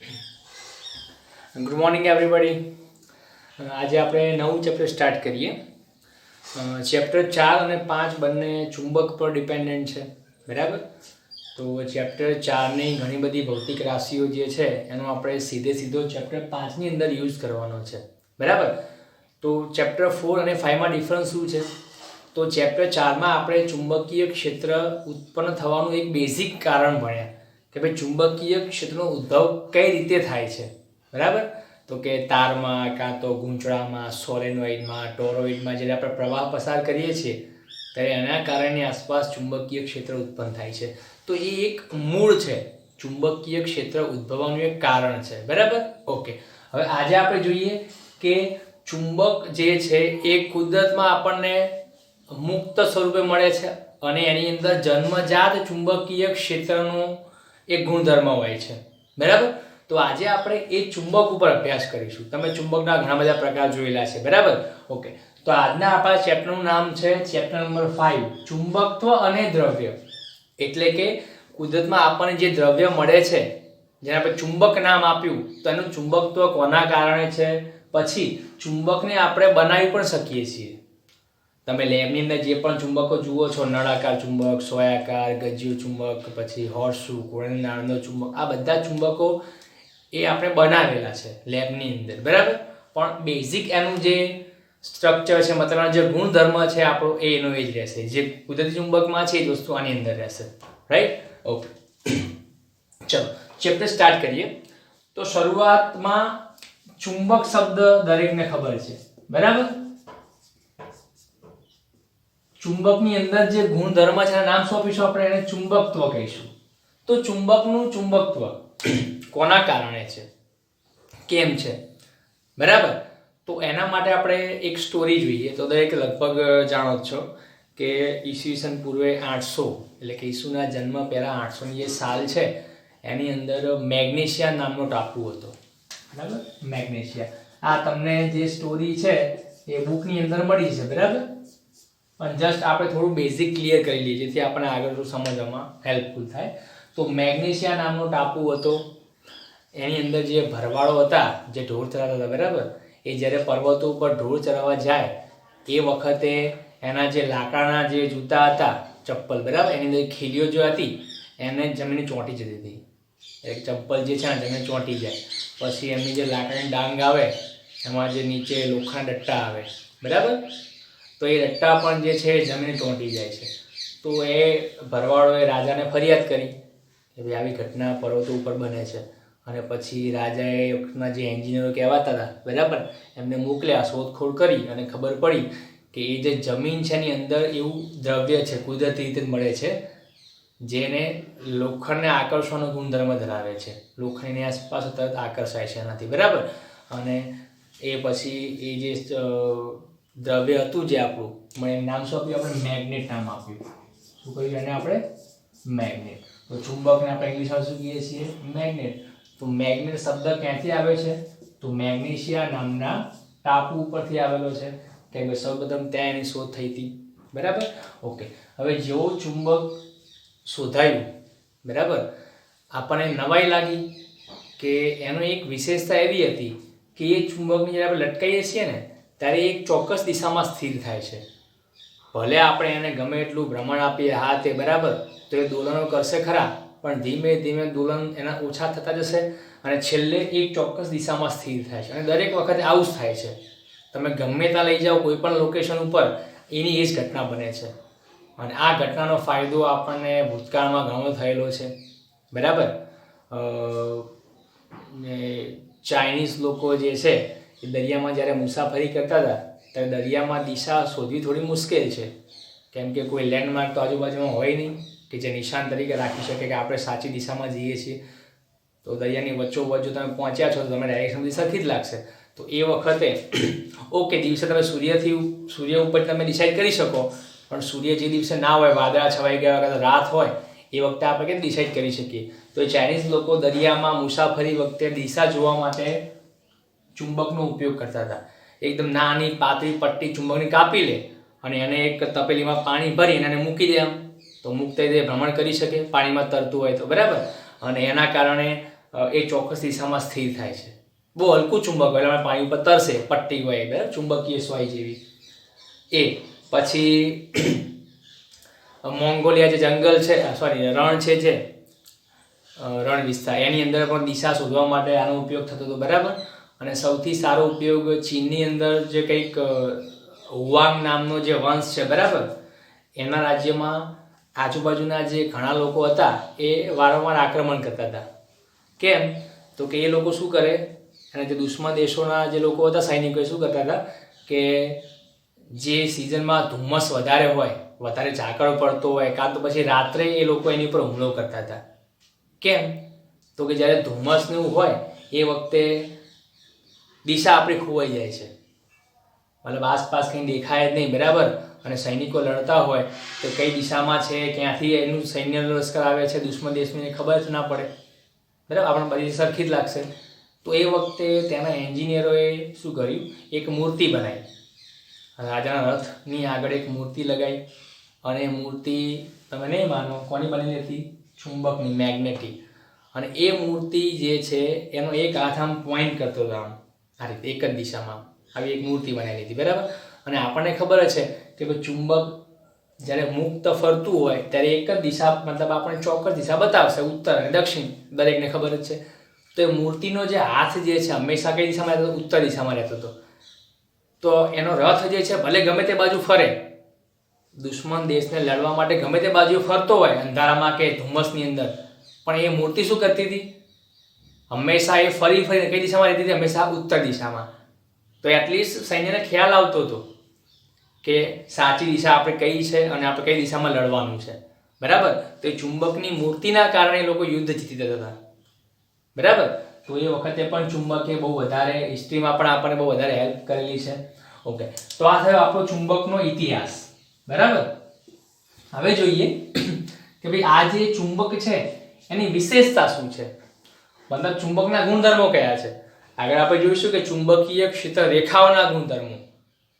Good morning everybody. આજે આપણે નવું ચેપ્ટર સ્ટાર્ટ કરીએ. ચેપ્ટર 4 અને 5 બંને ચુંબક પર ડિપેન્ડન્ટ છે, બરાબર. તો ચેપ્ટર 4ની ઘણી બધી ભૌતિક રાશિઓ જે છે એનો આપણે સીધો ચેપ્ટર 5ની અંદર યુઝ કરવાનો છે, બરાબર. તો ચેપ્ટર 4 અને 5માં ડિફરન્સ શું છે? તો ચેપ્ટર 4માં આપણે ચુંબકીય ક્ષેત્ર ઉત્પન્ન થવાનું એક બેઝિક કારણ ભણ્યા કે ભાઈ ચુંબકીય ક્ષેત્રનો ઉદ્ભવ કઈ રીતે થાય છે, બરાબર. તો કે તારમાં, કાં તો ગૂંચળામાં, સોલેનોઇડમાં, ટોરોઇડમાં જ્યારે આપણે પ્રવાહ પસાર કરીએ છીએ ત્યારે એના કારણે આસપાસ ચુંબકીય ક્ષેત્ર ઉત્પન્ન થાય છે. તો એ એક મૂળ છે, ચુંબકીય ક્ષેત્ર ઉદ્ભવવાનું એક કારણ છે, બરાબર. ઓકે, હવે આજે આપણે જોઈએ કે ચુંબક જે છે એ કુદરતમાં આપણને મુક્ત સ્વરૂપે મળે છે અને એની અંદર જન્મજાત ચુંબકીય ક્ષેત્રનો એક ગુણધર્મ હોય છે, બરાબર. તો આજે આપણે એ ચુંબક ઉપર અભ્યાસ કરીશું. તમે ચુંબકના ઘણા બધા પ્રકાર જોયેલા છે, બરાબર. ઓકે, તો આજના આપણા ચેપ્ટરનું નામ છે ચેપ્ટર નંબર 5, ચુંબકત્વ અને દ્રવ્ય. એટલે કે કુદરતમાં આપણને જે દ્રવ્ય મળે છે જેને આપણે ચુંબક નામ આપ્યું, તો એનું ચુંબકત્વ કોના કારણે છે, પછી ચુંબકને આપણે બનાવી પણ શકીએ છીએ. તમે લેબની અંદર જે પણ ચુંબકો જુઓ છો, નળાકાર ચુંબક, સોયાકાર, ગજ્જિયું ચુંબક, પછી હોર્સશુ, ઘોડાની નાળનો ચુંબક, આ બધા ચુંબકો એ આપણે બનાવેલા છે લેબની અંદર, બરાબર. પણ બેઝિક એનું જે સ્ટ્રક્ચર છે, મતલબ જે ગુણધર્મ છે આપણો એનો એ જ રહેશે. જે કુદરતી ચુંબકમાં છે એ જ વસ્તુ આની અંદર રહેશે, રાઈટ. ઓકે, ચલો ચેપ્ટર સ્ટાર્ટ કરીએ. તો શરૂઆતમાં ચુંબક શબ્દ દરેકને ખબર છે, બરાબર. ચુંબકની અંદર જે ગુણધર્મ છે એના નામ સોંપીશું આપણે, એને ચુંબકત્વ કહીશું. તો ચુંબકનું ચુંબકત્વ કોના કારણે છે, કેમ છે, બરાબર. તો એના માટે આપણે એક સ્ટોરી જોઈએ. તો દરેક લગભગ જાણો જ છો કે ઈસવીસન પૂર્વે 800 એટલે કે ઈસુના જન્મ પહેલાં 800ની જે સાલ છે એની અંદર મેગ્નેશિયા નામનો ટાપુ હતો, બરાબર. મેગ્નેશિયા, આ તમને જે સ્ટોરી છે એ બુકની અંદર મળી છે, બરાબર. પણ જસ્ટ આપણે થોડું બેઝિક ક્લિયર કરી લઈએ જેથી આપણે આગળ સમજવામાં હેલ્પફુલ થાય. તો મેગ્નેશિયા નામનો ટાપુ હતો. એની અંદર જે ભરવાડો હતા જે ઢોર ચરાવતા હતા, બરાબર, એ જ્યારે પર્વતો ઉપર ઢોર ચરાવવા જાય એ વખતે એના જે લાકડાના જે જૂતા હતા, ચપ્પલ, બરાબર, એની અંદર ખીલીઓ જે હતી એને જમીને ચોંટી જતી હતી. એક ચપ્પલ જે છે ને જમીને ચોંટી જાય. પછી એમની જે લાકડાની ડાંગ આવે એમાં જે નીચે લોખંડના ડટ્ટા આવે, બરાબર, તો એ ડટ્ટા પણ જે છે એ જમીને ચોંટી જાય છે. તો એ ભરવાડોએ રાજાને ફરિયાદ કરી કે ભાઈ આવી ઘટના પર્વતો ઉપર બને છે. અને પછી રાજાએ વખતના જે એન્જિનિયરો કહેવાતા હતા, બરાબર, એમને મોકલ્યા, શોધખોળ કરી અને ખબર પડી કે એ જે જમીન છે એની અંદર એવું દ્રવ્ય છે, કુદરતી રીતે મળે છે, જેને લોખંડને આકર્ષવાનો ગુણધર્મ ધરાવે છે. લોખંડની આસપાસ તરત આકર્ષાય છે એનાથી, બરાબર. અને એ પછી એ જે દ્રવ્ય હતું જે આપણું મને નામ શું આપ્યું આપણે? મેગ્નેટ નામ આપ્યું. શું કહ્યું એને આપણે? મેગ્નેટ. તો ચુંબકને આપણે ઇંગ્લિશમાં શું કહીએ છીએ? મેગ્નેટ. તો મેગ્નેટ શબ્દ ક્યાંથી આવે છે? તો મેગ્નેશિયા નામના ટાપુ ઉપરથી આવેલો છે, કેમ કે સૌપ્રથમ ત્યાં એની શોધ થઈ હતી, બરાબર. ઓકે, હવે જેવો ચુંબક શોધાયું, બરાબર, આપણને નવાઈ લાગી કે એનો એક વિશેષતા એવી હતી કે એ ચુંબકને જ્યારે આપણે લટકાઈએ છીએ ને ત્યારે એક ચોક્કસ દિશામાં સ્થિર થાય છે. ભલે આપણે એને ગમે એટલું ભ્રમણ આપીએ હાથે, બરાબર, તો એ દોલનો કરશે ખરા, પણ ધીમે ધીમે દોલન એના ઓછા થતા જશે અને છેલ્લે એક ચોક્કસ દિશામાં સ્થિર થાય છે. અને દરેક વખતે આવું જ થાય છે. તમે ગમે ત્યાં લઈ જાઓ કોઈ પણ લોકેશન ઉપર એની એ જ ઘટના બને છે. અને આ ઘટનાનો ફાયદો આપણને ભૂતકાળમાં ઘણો થયેલો છે, બરાબર. ચાઇનીઝ લોકો જે છે એ દરિયામાં જ્યારે મુસાફરી કરતા હતા ત્યારે દરિયામાં દિશા શોધવી થોડી મુશ્કેલ છે, કેમ કે કોઈ લેન્ડમાર્ક તો આજુબાજુમાં હોય નહીં કે જે નિશાન તરીકે રાખી શકે કે આપણે સાચી દિશામાં જઈએ છીએ. તો દરિયાની વચ્ચોવચ્ચ જો તમે પહોંચ્યા છો તો તમે ડાયરેક્શન સરખી જ લાગશે. તો એ વખતે ઓકે, દિવસે તમે સૂર્ય ઉપર તમે ડિસાઇડ કરી શકો, પણ સૂર્ય જે દિવસે ના હોય, વાદળા છવાઈ ગયા વખતે રાત હોય, એ વખતે આપણે કેમ ડિસાઇડ કરી શકીએ? તો એ ચાઇનીઝ લોકો દરિયામાં મુસાફરી વખતે દિશા જોવા માટે ચુંબકનો ઉપયોગ કરતા હતા. એકદમ નાની પાતળી પટ્ટી ચુંબકની કાપી લે અને એને એક તપેલીમાં પાણી ભરીને એને મૂકી દે, આમ તો મુક્ત રીતે ભ્રમણ કરી શકે પાણીમાં તરતું હોય તો, બરાબર. અને એના કારણે એ ચોક્કસ દિશામાં સ્થિર થાય છે. બહુ હલકું ચુંબક હોય એટલે પાણી ઉપર તરશે, પટ્ટી હોય બરાબર, ચુંબકીય સ્વાય જેવી. એ પછી મોંગોલિયા જે જંગલ છે, સોરી રણ છે, જે રણ વિસ્તાર, એની અંદર પણ દિશા શોધવા માટે આનો ઉપયોગ થતો હતો બરાબર. અને સૌથી સારો ઉપયોગ ચીનની અંદર જે કંઈક હુઆંગ નામનો જે વંશ છે બરાબર, એના રાજ્યમાં આજુબાજુના જે ઘણા લોકો હતા એ વારંવાર આક્રમણ કરતા હતા. કેમ? તો કે એ લોકો શું કરે, અને જે દુશ્મન દેશોના જે લોકો હતા સૈનિકો શું કરતા હતા કે જે સિઝનમાં ધુમ્મસ વધારે હોય, વધારે ઝાકળ પડતો હોય, કાં તો પછી રાત્રે એ લોકો એની ઉપર હુમલો કરતા હતા. કેમ? તો કે જ્યારે ધુમ્મસને એવું હોય એ વખતે દિશા આપણી ખોવાઈ જાય છે, મતલબ આસપાસ કંઈ દેખાય જ નહીં બરાબર. અને સૈનિકો લડતા હોય તો કઈ દિશામાં છે, ક્યાંથી એનું સૈન્ય લશ્કર આવે છે, દુશ્મન દેશને ખબર જ ના પડે બરાબર, આપણે બધી સરખી જ લાગશે. તો એ વખતે તેના એન્જિનિયરોએ શું કર્યું, એક મૂર્તિ બનાવી, રાજાના રથની આગળ એક મૂર્તિ લગાવી. અને એ મૂર્તિ તમે નહીં માનો કોની બનેલી હતી? ચુંબકની, મેગ્નેટિક. અને એ મૂર્તિ જે છે એનો એક હાથ આમ પોઈન્ટ કરતો હતો, આમ આ રીતે એક જ દિશામાં આવી એક મૂર્તિ બનાવી હતી બરાબર. અને આપણને ખબર છે કે ભાઈ ચુંબક જ્યારે મુક્ત ફરતું હોય ત્યારે એક જ દિશા, મતલબ આપણે ચોક્કસ દિશા બતાવશે, ઉત્તર અને દક્ષિણ, દરેકને ખબર જ છે. તો એ મૂર્તિનો જે હાથ જે છે હંમેશા કઈ દિશામાં રહેતો? ઉત્તર દિશામાં રહેતો હતો. તો એનો રથ જે છે ભલે ગમે તે બાજુ ફરે, દુશ્મન દેશને લડવા માટે ગમે તે બાજુ ફરતો હોય, અંધારામાં કે ધુમ્મસની અંદર, પણ એ મૂર્તિ શું કરતી હતી? હંમેશા એ ફરી ફરીને કઈ દિશામાં રહેતી હતી? હંમેશા ઉત્તર દિશામાં. તો એટલીસ્ટ સૈન્યને ખ્યાલ આવતો હતો કે સાચી દિશા આપણે કઈ છે અને આપણે કઈ દિશામાં લડવાનું છે બરાબર. તો એ ચુંબકની મૂર્તિના કારણે લોકો યુદ્ધ જીતી જતા હતા બરાબર. તો એ વખતે પણ ચુંબકે બહુ વધારે હિસ્ટ્રીમાં પણ આપણને બહુ વધારે હેલ્પ કરેલી છે. ઓકે, તો આ થયો આપણો ચુંબકનો ઇતિહાસ બરાબર. હવે જોઈએ કે ભાઈ આ જે ચુંબક છે એની વિશેષતા શું છે, મતલબ ચુંબકના ગુણધર્મો કયા છે. આગળ આપણે જોઈશું કે ચુંબકીય ક્ષેત્ર રેખાઓના ગુણધર્મો,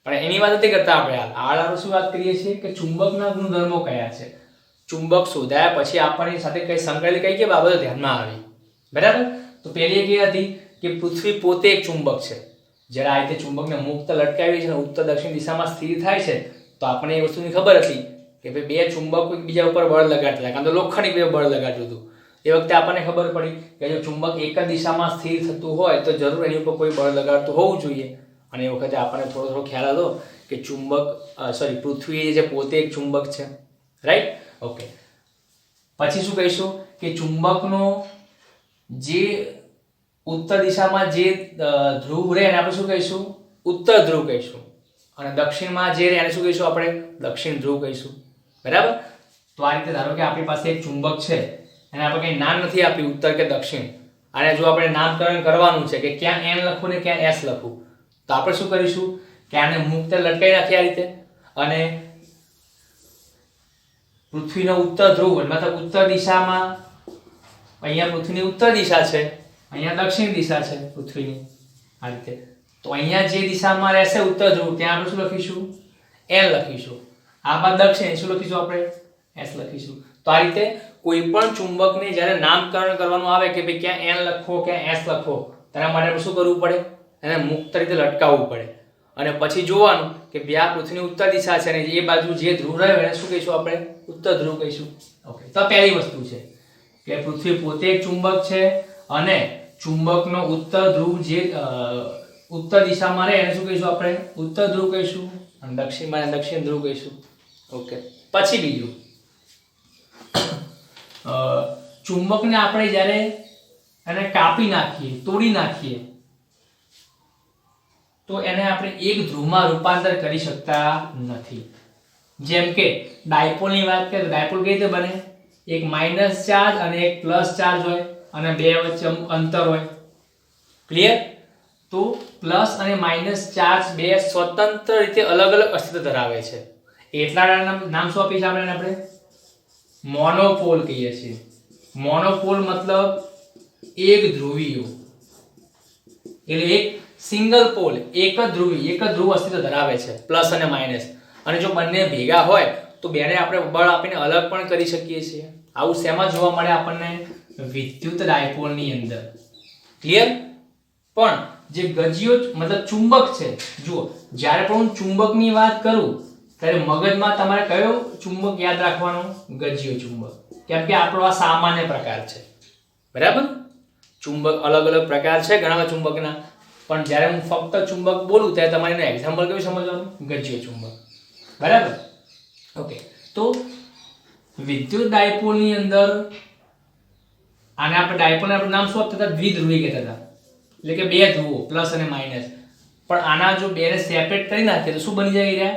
પણ એની વાત નથી કરતા આપણે. હાલ શું વાત કરીએ છીએ કે ચુંબકના ગુણધર્મો કયા છે. ચુંબક શોધાયા પછી આપણની સાથે કઈ સંકળાયેલી કઈ કે બાબતો ધ્યાનમાં આવી બરાબર. તો પહેલી એક એ હતી કે પૃથ્વી પોતે એક ચુંબક છે. જ્યારે આ રીતે ચુંબકને મુક્ત લટકાવી છે અને ઉત્તર દક્ષિણ દિશામાં સ્થિર થાય છે, તો આપણને એ વસ્તુની ખબર હતી કે ભાઈ બે ચુંબકો એકબીજા ઉપર બળ લગાડતા હતા, કારણ કે લોખંડ એક બળ લગાડતું હતું. એ વખતે આપણને ખબર પડી કે જો ચુંબક એક જ દિશામાં સ્થિર થતું હોય તો જરૂર એની ઉપર કોઈ બળ લગાડતું હોવું જોઈએ. અને એ વખતે આપણને થોડો ખ્યાલ હતો કે પૃથ્વી જે પોતે એક ચુંબક છે, રાઈટ. ઓકે, પછી શું કહીશું કે ચુંબકનો જે ઉત્તર દિશામાં જે ધ્રુવ રહે એને આપણે શું કહીશું? ઉત્તર ધ્રુવ કહીશું. અને દક્ષિણમાં જે રહે એને શું કહીશું? આપણે દક્ષિણ ધ્રુવ કહીશું બરાબર. તો આ રીતે ધારો કે આપણી પાસે એક ચુંબક છે, એને આપણે કંઈ નામ નથી આપ્યું ઉત્તર કે દક્ષિણ, અને જો આપણે નામકરણ કરવાનું છે કે ક્યાં એન લખવું ને ક્યાં એસ લખવું, તો આપણે શું કરીશું કે આને મુક્ત લટકાવી નાખીએ આ રીતે. અને પૃથ્વીનો ઉત્તર ધ્રુવ મતલબ ઉત્તર દિશામાં, અહીંયા પૃથ્વીની ઉત્તર દિશા છે, અહીંયા દક્ષિણ દિશા છે પૃથ્વીની, આ રીતે. તો અહીંયા જે દિશામાં રહેશે ઉત્તર ધ્રુવ ત્યાં આપણે શું લખીશું? એન લખીશું. આમાં દક્ષિણ શું લખીશું? આપણે એસ લખીશું. તો આ રીતે કોઈ પણ ચુંબકને જ્યારે નામકરણ કરવાનું આવે કે ભાઈ ક્યાં એન લખવો ક્યાં એસ લખવો, તેના માટે આપણે શું કરવું પડે? એને મુક્ત રીતે લટકાવવું પડે. અને પછી જોવાનું કે બે આ પૃથ્વીની ઉત્તર દિશા છે અને એ બાજુ જે ધ્રુવ રહ્યો એને શું કહીશું? આપણે ઉત્તર ધ્રુવ કહીશું. ઓકે, તો પહેલી વસ્તુ છે કે પૃથ્વી પોતે એક ચુંબક છે અને ચુંબકનો ઉત્તર ધ્રુવ જે ઉત્તર દિશામાં રહે એને શું કહીશું? આપણે ઉત્તર ધ્રુવ કહીશું. અને દક્ષિણમાં દક્ષિણ ધ્રુવ કહીશું. ઓકે, પછી બીજું, ચુંબકને આપણે જ્યારે એને કાપી નાખીએ, તોડી નાખીએ, તો એને આપણે એક ધ્રુવમાં રૂપાંતર કરી શકતા નથી. જેમ કે ડાયપોલની વાત કરીએ તો ડાયપોલ કઈ રીતે બને? એક માઇનસ ચાર્જ અને એક પ્લસ ચાર્જ હોય અને બે વચ્ચે અંતર હોય. ક્લિયર? તો પ્લસ અને માઇનસ ચાર્જ બે સ્વતંત્ર રીતે અલગ અલગ અસ્તિત્વ ધરાવે છે. એટલા નામ શું આપીએ છીએ આપણે? મોનોપોલ કહીએ છીએ. મોનોપોલ મતલબ એક ધ્રુવીય, એટલે એક સિંગલ પોલ, એક જ ધ્રુવ અસ્તિત્વ ધરાવે છે, પ્લસ અને માઇનસ. અને જો બંને ભેગા હોય તો બેને આપણે બળ આપીને અલગ પણ કરી શકીએ છીએ. આવું શેમાં જોવા મળે આપણને? વિદ્યુત ડાયપોલની અંદર. ક્લિયર? પણ જે ગજિયો મતલબ ચુંબક છે, જુઓ જ્યારે પણ હું ચુંબકની વાત કરું ત્યારે મગજમાં તમારે કયો ચુંબક યાદ રાખવાનો? ગજિયો ચુંબક. કેમ કે આપણો આ સામાન્ય પ્રકાર છે. બરાબર? ચુંબક અલગ અલગ પ્રકાર છે ઘણા ચુંબકના, પણ જ્યારે હું ફક્ત ચુંબક બોલું ત્યારે તમારે એનું એક્ઝામ્પલ કેવું સમજવાનું? ગજિયો ચુંબક. બરાબર? ઓકે. તો વિદ્યુત ડાયપોલની અંદર આને આપણે ડાયપોલનું આપણું નામ શું આપતા હતા? દ્વિધ્રુવી કહેતા હતા. એટલે કે બે ધ્રુવો પ્લસ અને માઇનસ. પણ આના જો બેને સેપરેટ કરી નાખીએ તો શું બની જાય? રહ્યા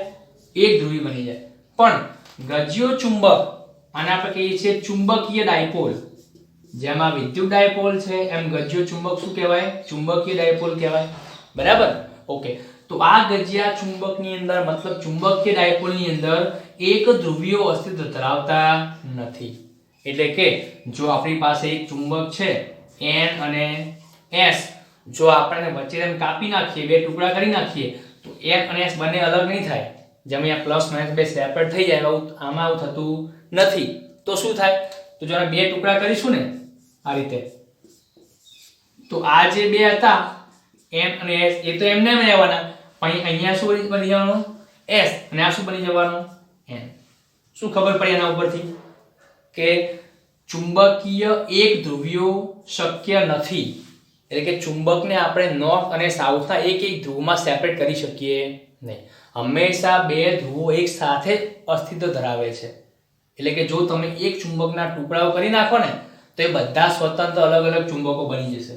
એક ધ્રુવી બની જાય. પણ ગજિયો ચુંબક આને આપણે કહીએ છીએ ચુંબકીય ડાયપોલ. જેમાં વિદ્યુત ડાયપોલ છે એમ ગજિયો ચુંબક શું કહેવાય? ચુંબકીય ડાયપોલ કહેવાય. બરાબર? ઓકે. તો આ ગજિયા ચુંબકની અંદર મતલબ ચુંબકીય ડાયપોલની અંદર એક ધ્રુવીયો અસ્તિત્વ ધરાવતા નથી. એટલે કે જો આપણી પાસે એક ચુંબક છે N અને S, જો આપણે વચ્ચે એમ કાપી નાખીએ, બે ટુકડા કરી નાખીએ તો N અને S બંને અલગ નહીં થાય. જેમ અહીંયા પ્લસ માઇનસ બે સેપરેટ થઈ જાય, આમાં આવું થતું નથી. તો શું થાય? તો જો બે ટુકડા કરીશું ને આ રીતે, તો આ જે બે હતા N અને S એ તો એમને એમ રહેવાના, પણ અહીંયા શું બની જવાનું? S. અને આ શું બની જવાનું? N. શું ખબર પડી એના ઉપરથી? કે ચુંબકીય એક ધ્રુવીયો શક્ય નથી. એટલે કે ચુંબકને આપણે નોર્થ અને સાઉથના એક એક ધ્રુવમાં સેપરેટ કરી શકીએ નહીં. હંમેશા બે ધ્રુવો એક સાથે અસ્તિત્વ ધરાવે છે. એટલે કે જો તમે એક ચુંબકના ટુકડાઓ કરી નાખો ને તો એ બધા સ્વતંત્ર અલગ અલગ ચુંબકો બની જશે.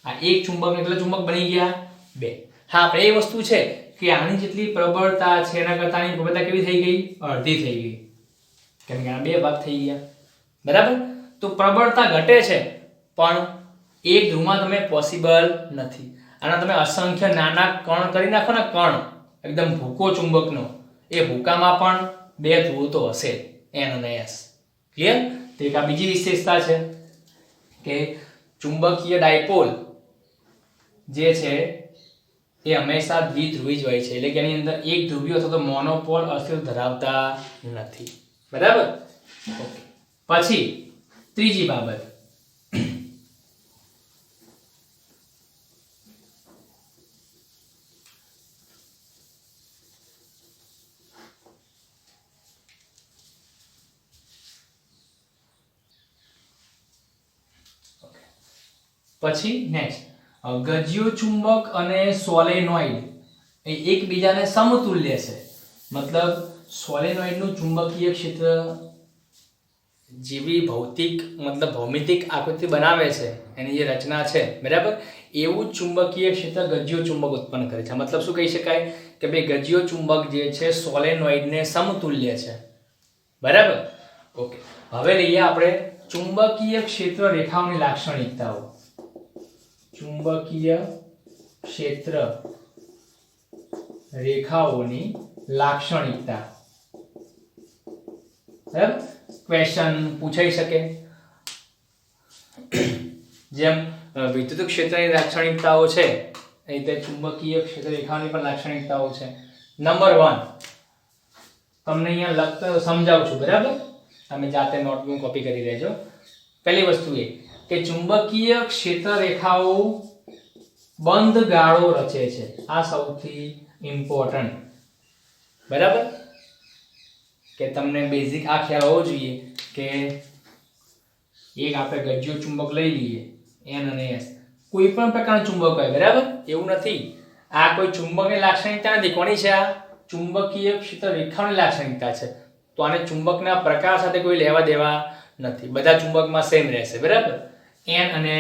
આ એક ચુંબક એટલે ચુંબક બની ગયા બે. હા, આપણે એ વસ્તુ છે કે આની જેટલી પ્રબળતા છે એના કરતાં આની પ્રબળતા કેવી થઈ ગઈ? અડધી થઈ ગઈ. કેમ કે આ બે ભાગ થઈ ગયા. બરાબર? તો પ્રબળતા ઘટે છે પણ એક ધ્રુવમાં તમે પોસિબલ નથી. આના તમે અસંખ્ય નાના કણ કરી નાખો ને, કણ એકદમ ભૂકો ચુંબકનો, એ ભૂકામાં પણ બે ધ્રુવો તો હશે, N અને S. ક્લિયર? તો એક આ બીજી વિશેષતા છે કે ચુંબકીય ડાયપોલ જે છે એ હંમેશા દ્વિધ્રુવી જ હોય છે. એટલે કે એની અંદર એક ધ્રુવીય અથવા તો મોનોપોલ અસ્તિત્વ ધરાવતા નથી. બરાબર? ઓકે. પછી ત્રીજી બાબત, નેક્સ્ટ ગજિયો ચુંબક અને સોલેનોઇડ એ એકબીજાને સમતુલ્ય છે. મતલબ સોલેનોઇડનું ચુંબકીય ક્ષેત્ર જેવી ભૌમિતિક આકૃતિ બનાવે છે, એની જે રચના છે, બરાબર, એવું ચુંબકીય ક્ષેત્ર ગજિયો ચુંબક ઉત્પન્ન કરે છે. મતલબ શું કહી શકાય? કે ભાઈ ગજિયો ચુંબક જે છે સોલેનોઇડને સમતુલ્ય છે. બરાબર? ઓકે. હવે લઈએ આપણે ચુંબકીય ક્ષેત્ર રેખાઓની લાક્ષણિકતાઓ. ચુંબકીય ક્ષેત્ર રેખાઓની લાક્ષણિકતા. બરાબર? ક્વેશ્ચન પૂછાઈ શકે. જેમ વિદ્યુત ક્ષેત્રની લાક્ષણિકતાઓ છે એ રીતે ચુંબકીય ક્ષેત્ર રેખાઓની પણ લાક્ષણિકતાઓ છે. નંબર 1 તમને અહીંયા લખતા સમજાવું છું. બરાબર? તમે જાતે નોટબુક કોપી કરી લેજો. પહેલી વસ્તુ એ કે ચુંબકીય ક્ષેત્ર રેખાઓ બંધ ગાળો રચે છે. આ સૌથી ઇમ્પોર્ટન્ટ. બરાબર? કે તમને બેઝિક આ ખ્યાલ હોવો જોઈએ કે એક આપણે ગજિયો ચુંબક લઈ લઈએ N અને S, કોઈ પણ પ્રકારનું ચુંબક હોય. બરાબર? એવું નથી આ કોઈ ચુંબકની લાક્ષણિકતા નથી. કોની છે આ? ચુંબકીય ક્ષેત્ર રેખાઓની લાક્ષણિકતા છે. તો આને ચુંબકના પ્રકાર સાથે કોઈ લેવા દેવા નથી. બધા ચુંબકમાં સેમ રહેશે. બરાબર? N અને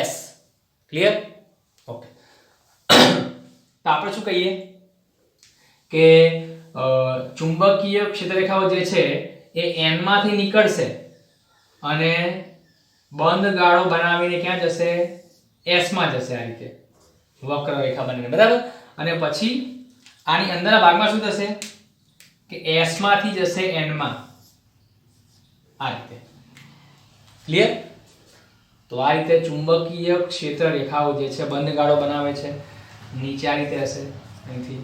S. ક્લિયર? ઓકે. તો આપણે શું કહીએ કે ચુંબકીય ક્ષેત્રરેખાઓ જે છે એ N માંથી નીકળશે અને બંધ ગાળો બનાવીને ક્યાં જશે? S માં જશે. આ રીતે વક્ર રેખા બનીને. બરાબર? અને પછી આની અંદરના ભાગમાં શું થશે કે S માંથી જશે N માં. આ રીતે. ક્લિયર? તો આ રીતે ચુંબકીય ક્ષેત્ર રેખાઓ જે છે બંધ ગાળો બનાવે છે. નીચે આ રીતે હશે અહીંથી.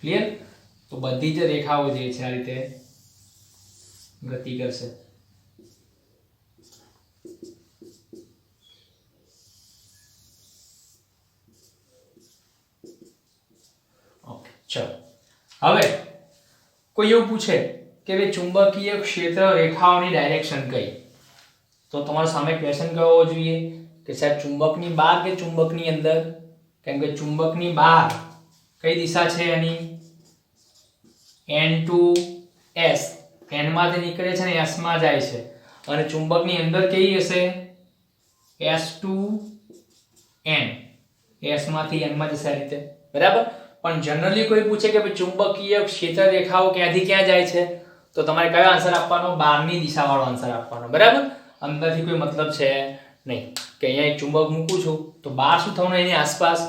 ક્લિયર? તો બધી જ રેખાઓ જે છે આ રીતે ગતિ કરશે. ઓકે, ચલો હવે કોઈ એવું પૂછે કે ભાઈ ચુંબકીય ક્ષેત્ર રેખાઓની ડાયરેક્શન કઈ, તો તમારા સામે ક્વેશ્ચન કયો હોવો જોઈએ કે સાહેબ ચુંબકની બહાર કે ચુંબકની અંદર? કેમ કે ચુંબકની બહાર કઈ દિશા છે એની? n to s, n માંથી નીકળે છે ને s માં જાય છે, અને ચુંબકની અંદર કેવી હશે? s to n, s માંથી n માં જશે આ રીતે, બરાબર. પણ જનરલી કોઈ પૂછે કે ભાઈ ચુંબકીય ક્ષેત્ર રેખાઓ ક્યાંથી ક્યાં જાય છે, તો તમારે કયો આન્સર આપવાનો? બહારની દિશાવાળો આન્સર આપવાનો, બરાબર. અંદરથી કોઈ મતલબ છે નહીં કે અહીંયા એક ચુંબક મૂકું છું તો બહાર શું થવાનું? એની આસપાસ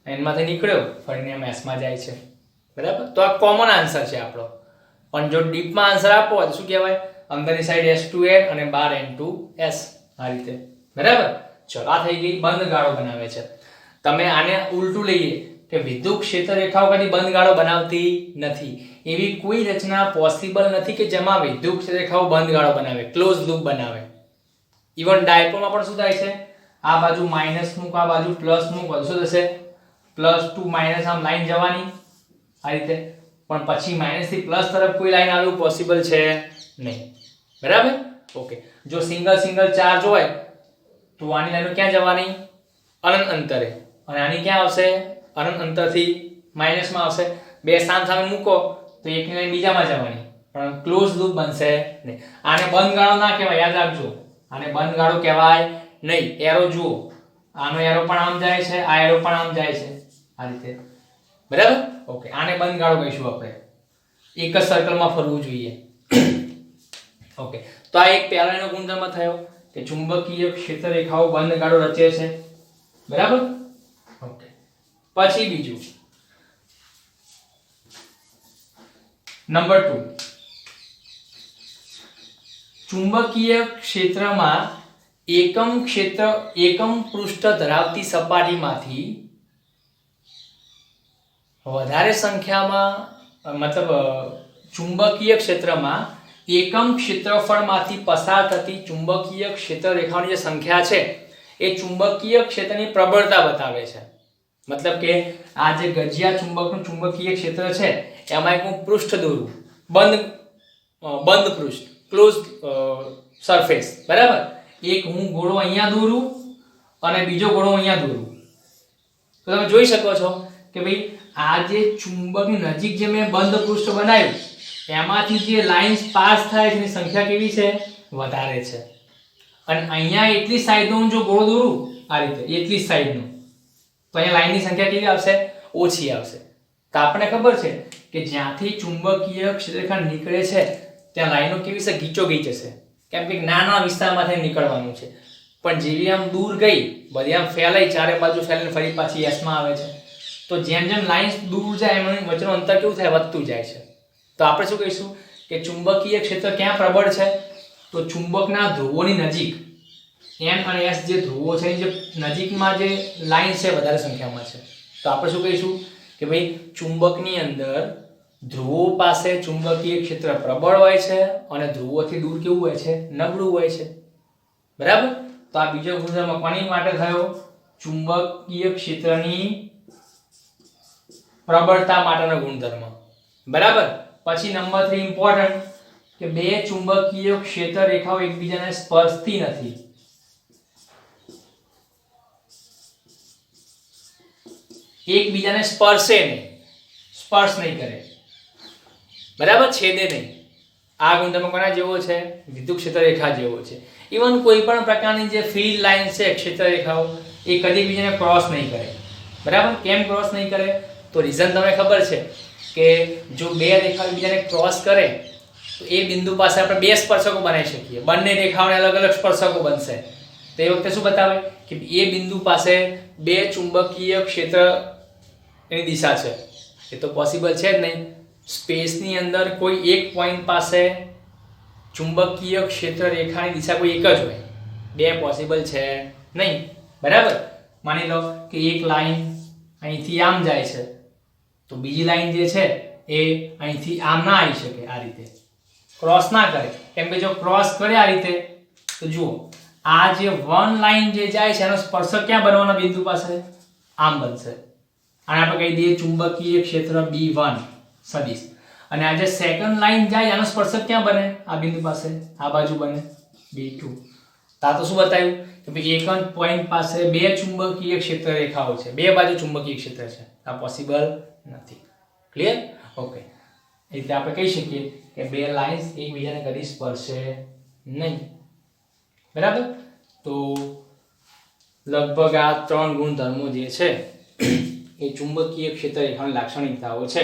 n માંથી નીકળ્યો ફરીને એમ s માં જાય છે, બરાબર. તો આ કોમન આન્સર છે આપણો. પણ જો ડીપમાં આન્સર આપવો હોય તો શું કહેવાય? અંદરની સાઈડ s to n અને બહાર n to s, આ રીતે, બરાબર. ચલો, આ થઈ ગઈ બંધ ગાળો બનાવે છે. તમે આને ઉલટું લઈએ કે વિદ્યુત ક્ષેત્ર રેખાઓ કદી બંધ ગાળો બનાવતી નથી. એવી કોઈ રચના પોસિબલ નથી કે જેમાં વિદ્યુત ક્ષેત્ર રેખાઓ બંધ ગાળો બનાવે, ક્લોઝ લૂપ બનાવે. ઇવન ડાયપોલમાં પણ શું થાય છે? આ બાજુ માઈનસ મૂક, આ બાજુ પ્લસ મૂક, શું થશે? પ્લસ ટુ માઈનસ આમ લાઈન જવાની આ રીતે, પણ પછી માઈનસ થી પ્લસ તરફ કોઈ લાઈન આવવું પોસિબલ છે નહીં, બરાબર. ઓકે, જો સિંગલ ચાર્જ હોય તો આની લાઈનો ક્યાં જવાની? અનંત અંતરે, અને આની ક્યાં આવશે? અનંત અંતરથી માઈનસમાં આવશે. બે સામે મૂકો તો એકની લાઈન બીજામાં જવાની, પણ ક્લોઝ લૂપ બનશે નહીં. આને બંધ ગાળો ના કહેવાય, યાદ રાખજો. આને બંધ ગાળો કહેવાય નહીં. એરો જુઓ, આનો એરો પણ આમ જાય છે, આ એરો પણ આમ જાય છે, આ રીતે, બરાબર. ઓકે, આને બંધ ગાળો કહીશું આપણે. એક જ સર્કલમાં ફરવું જોઈએ. ઓકે, તો આ એક પહેલાનો ગુણધર્મ થયો કે ચુંબકીય ક્ષેત્ર રેખાઓ બંધ ગાળો રચે છે, બરાબર. ઓકે, પછી બીજું નંબર 2, ચુંબકીય ક્ષેત્રમાં એકમ પૃષ્ઠ ધરાવતી સપાટીમાંથી વધારે સંખ્યામાં, મતલબ ચુંબકીય ક્ષેત્રમાં એકમ ક્ષેત્રફળમાંથી પસાર થતી ચુંબકીય ક્ષેત્ર રેખાઓની જે સંખ્યા છે એ ચુંબકીય ક્ષેત્રની પ્રબળતા બતાવે છે. મતલબ કે આ જે ગજિયા ચુંબકનું ચુંબકીય ક્ષેત્ર છે એમાં એક હું પૃષ્ઠ દોરું, બંધ પૃષ્ઠ, ક્લોઝ સરફેસ, બરાબર. એક હું ગોળો અહીંયા દોરું અને બીજો ગોળો અહીંયા દોરું, તો તમે જોઈ શકો છો કે ભાઈ આ જે ચુંબકની નજીક જે મેં બંધ પૃષ્ઠ બનાવ્યું એમાંથી જે લાઇન્સ પાસ થાય છે એની સંખ્યા કેવી છે? વધારે છે. અને અહીંયા એટલી સાઈડનો જો ગોળો દોરું આ રીતે, એટલી સાઈડનો, તો અહીંયા લાઈનની સંખ્યા કેવી આવશે? ઓછી આવશે. તો આપણને ખબર છે કે જ્યાંથી ચુંબકીય ક્ષેત્રરેખા નીકળે છે ત્યાં લાઈનો કેવી છે? ગીચોગીચ હશે, કેમ કે નાના વિસ્તારમાંથી નીકળવાનું છે. પણ જેવી આમ દૂર ગઈ, બધી આમ ફેલાઈ, ચારે બાજુ ફેલાઈને ફરી પાછી એસમાં આવે છે. તો જેમ જેમ લાઈન્સ દૂર જાય એમ વચ્ચેનું અંતર કેવું થાય? વધતું જાય છે. તો આપણે શું કહીશું કે ચુંબકીય ક્ષેત્ર ક્યાં પ્રબળ છે? તો ચુંબકના ધ્રુવોની નજીક, n અને s જે ધ્રુવો છે જે નજીકમાં જે લાઈન છે વધારે સંખ્યામાં છે. તો આપણે શું કહીશું કે ભાઈ ચુંબકની અંદર ધ્રુવો પાસે ચુંબકીય ક્ષેત્ર પ્રબળ હોય છે અને ધ્રુવોથી દૂર કેવું હોય છે? નબળું હોય છે, બરાબર. તો આ બીજો ગુણધર્મ કોની માટે થયો? ચુંબકીય ક્ષેત્રની પ્રબળતા માટેનો ગુણધર્મ, બરાબર. પછી નંબર 3 ઇમ્પોર્ટન્ટ કે બે ચુંબકીય ક્ષેત્ર રેખાઓ એકબીજાને સ્પર્શતી નથી. એકબીજાને સ્પર્શે નહીં, સ્પર્શ નહીં કરે, બરાબર, છેદે નહીં. આ ગુણધર્મ કોના જેવો છે? વિદ્યુત ક્ષેત્ર રેખા જેવો છે. ઇવન કોઈ પણ પ્રકારની જે ફીલ્ડ લાઈન છે ક્ષેત્ર રેખાઓ એ કદી એકબીજાને ક્રોસ નહીં કરે, બરાબર. કેમ ક્રોસ નહીં કરે? તો રીઝન તમને ખબર છે કે જો બે રેખાઓ એકબીજાને ક્રોસ કરે તો એ બિંદુ પાસે આપણે બે સ્પર્શકો બનાવી શકીએ. બંને રેખાઓને અલગ અલગ સ્પર્શકો બનશે. તો એ વખતે શું બતાવે કે એ બિંદુ પાસે બે ચુંબકીય ક્ષેત્ર એની દિશા છે. એ તો પોસિબલ છે જ નહીં. સ્પેસની અંદર કોઈ એક પોઈન્ટ પાસે ચુંબકીય ક્ષેત્ર રેખાની દિશા કોઈ એક જ હોય, બે પોસિબલ છે નહીં, બરાબર. માની લો કે એક લાઈન અહીંથી આમ જાય છે તો બીજી લાઈન જે છે એ અહીંથી આમ ના આવી શકે, આ રીતે ક્રોસ ના કરે, કેમ કે જો ક્રોસ કરે આ રીતે તો જુઓ આ જે વન લાઈન જે જાય છે એનો સ્પર્શક ક્યાં બનવાનો બિંદુ પાસે? આમ બનશે. અને આપણે કહી દઈએ ચુંબકીય ક્ષેત્ર B1 સદિશ. અને આ જે સેકન્ડ લાઈન જાય એનો સ્પર્શક ક્યાં બને? આ બિંદુ પાસે, આ બાજુ બને B2. તા તો શું બતાવ્યું કે ભાઈ એક જ પોઈન્ટ પાસે બે ચુંબકીય ક્ષેત્ર રેખાઓ છે, બે બાજુ ચુંબકીય ક્ષેત્ર છે. આ પોસિબલ નથી. ક્લિયર? ઓકે. એટલે આપણે કહી શકીએ કે બે લાઇન્સ એકબીજાને કદી સ્પર્શે નહીં. બરાબર? તો લગભગ આ ત્રણ ગુણધર્મો જે છે એ ચુંબકીય ક્ષેત્ર રેખાની લાક્ષણિકતાઓ છે.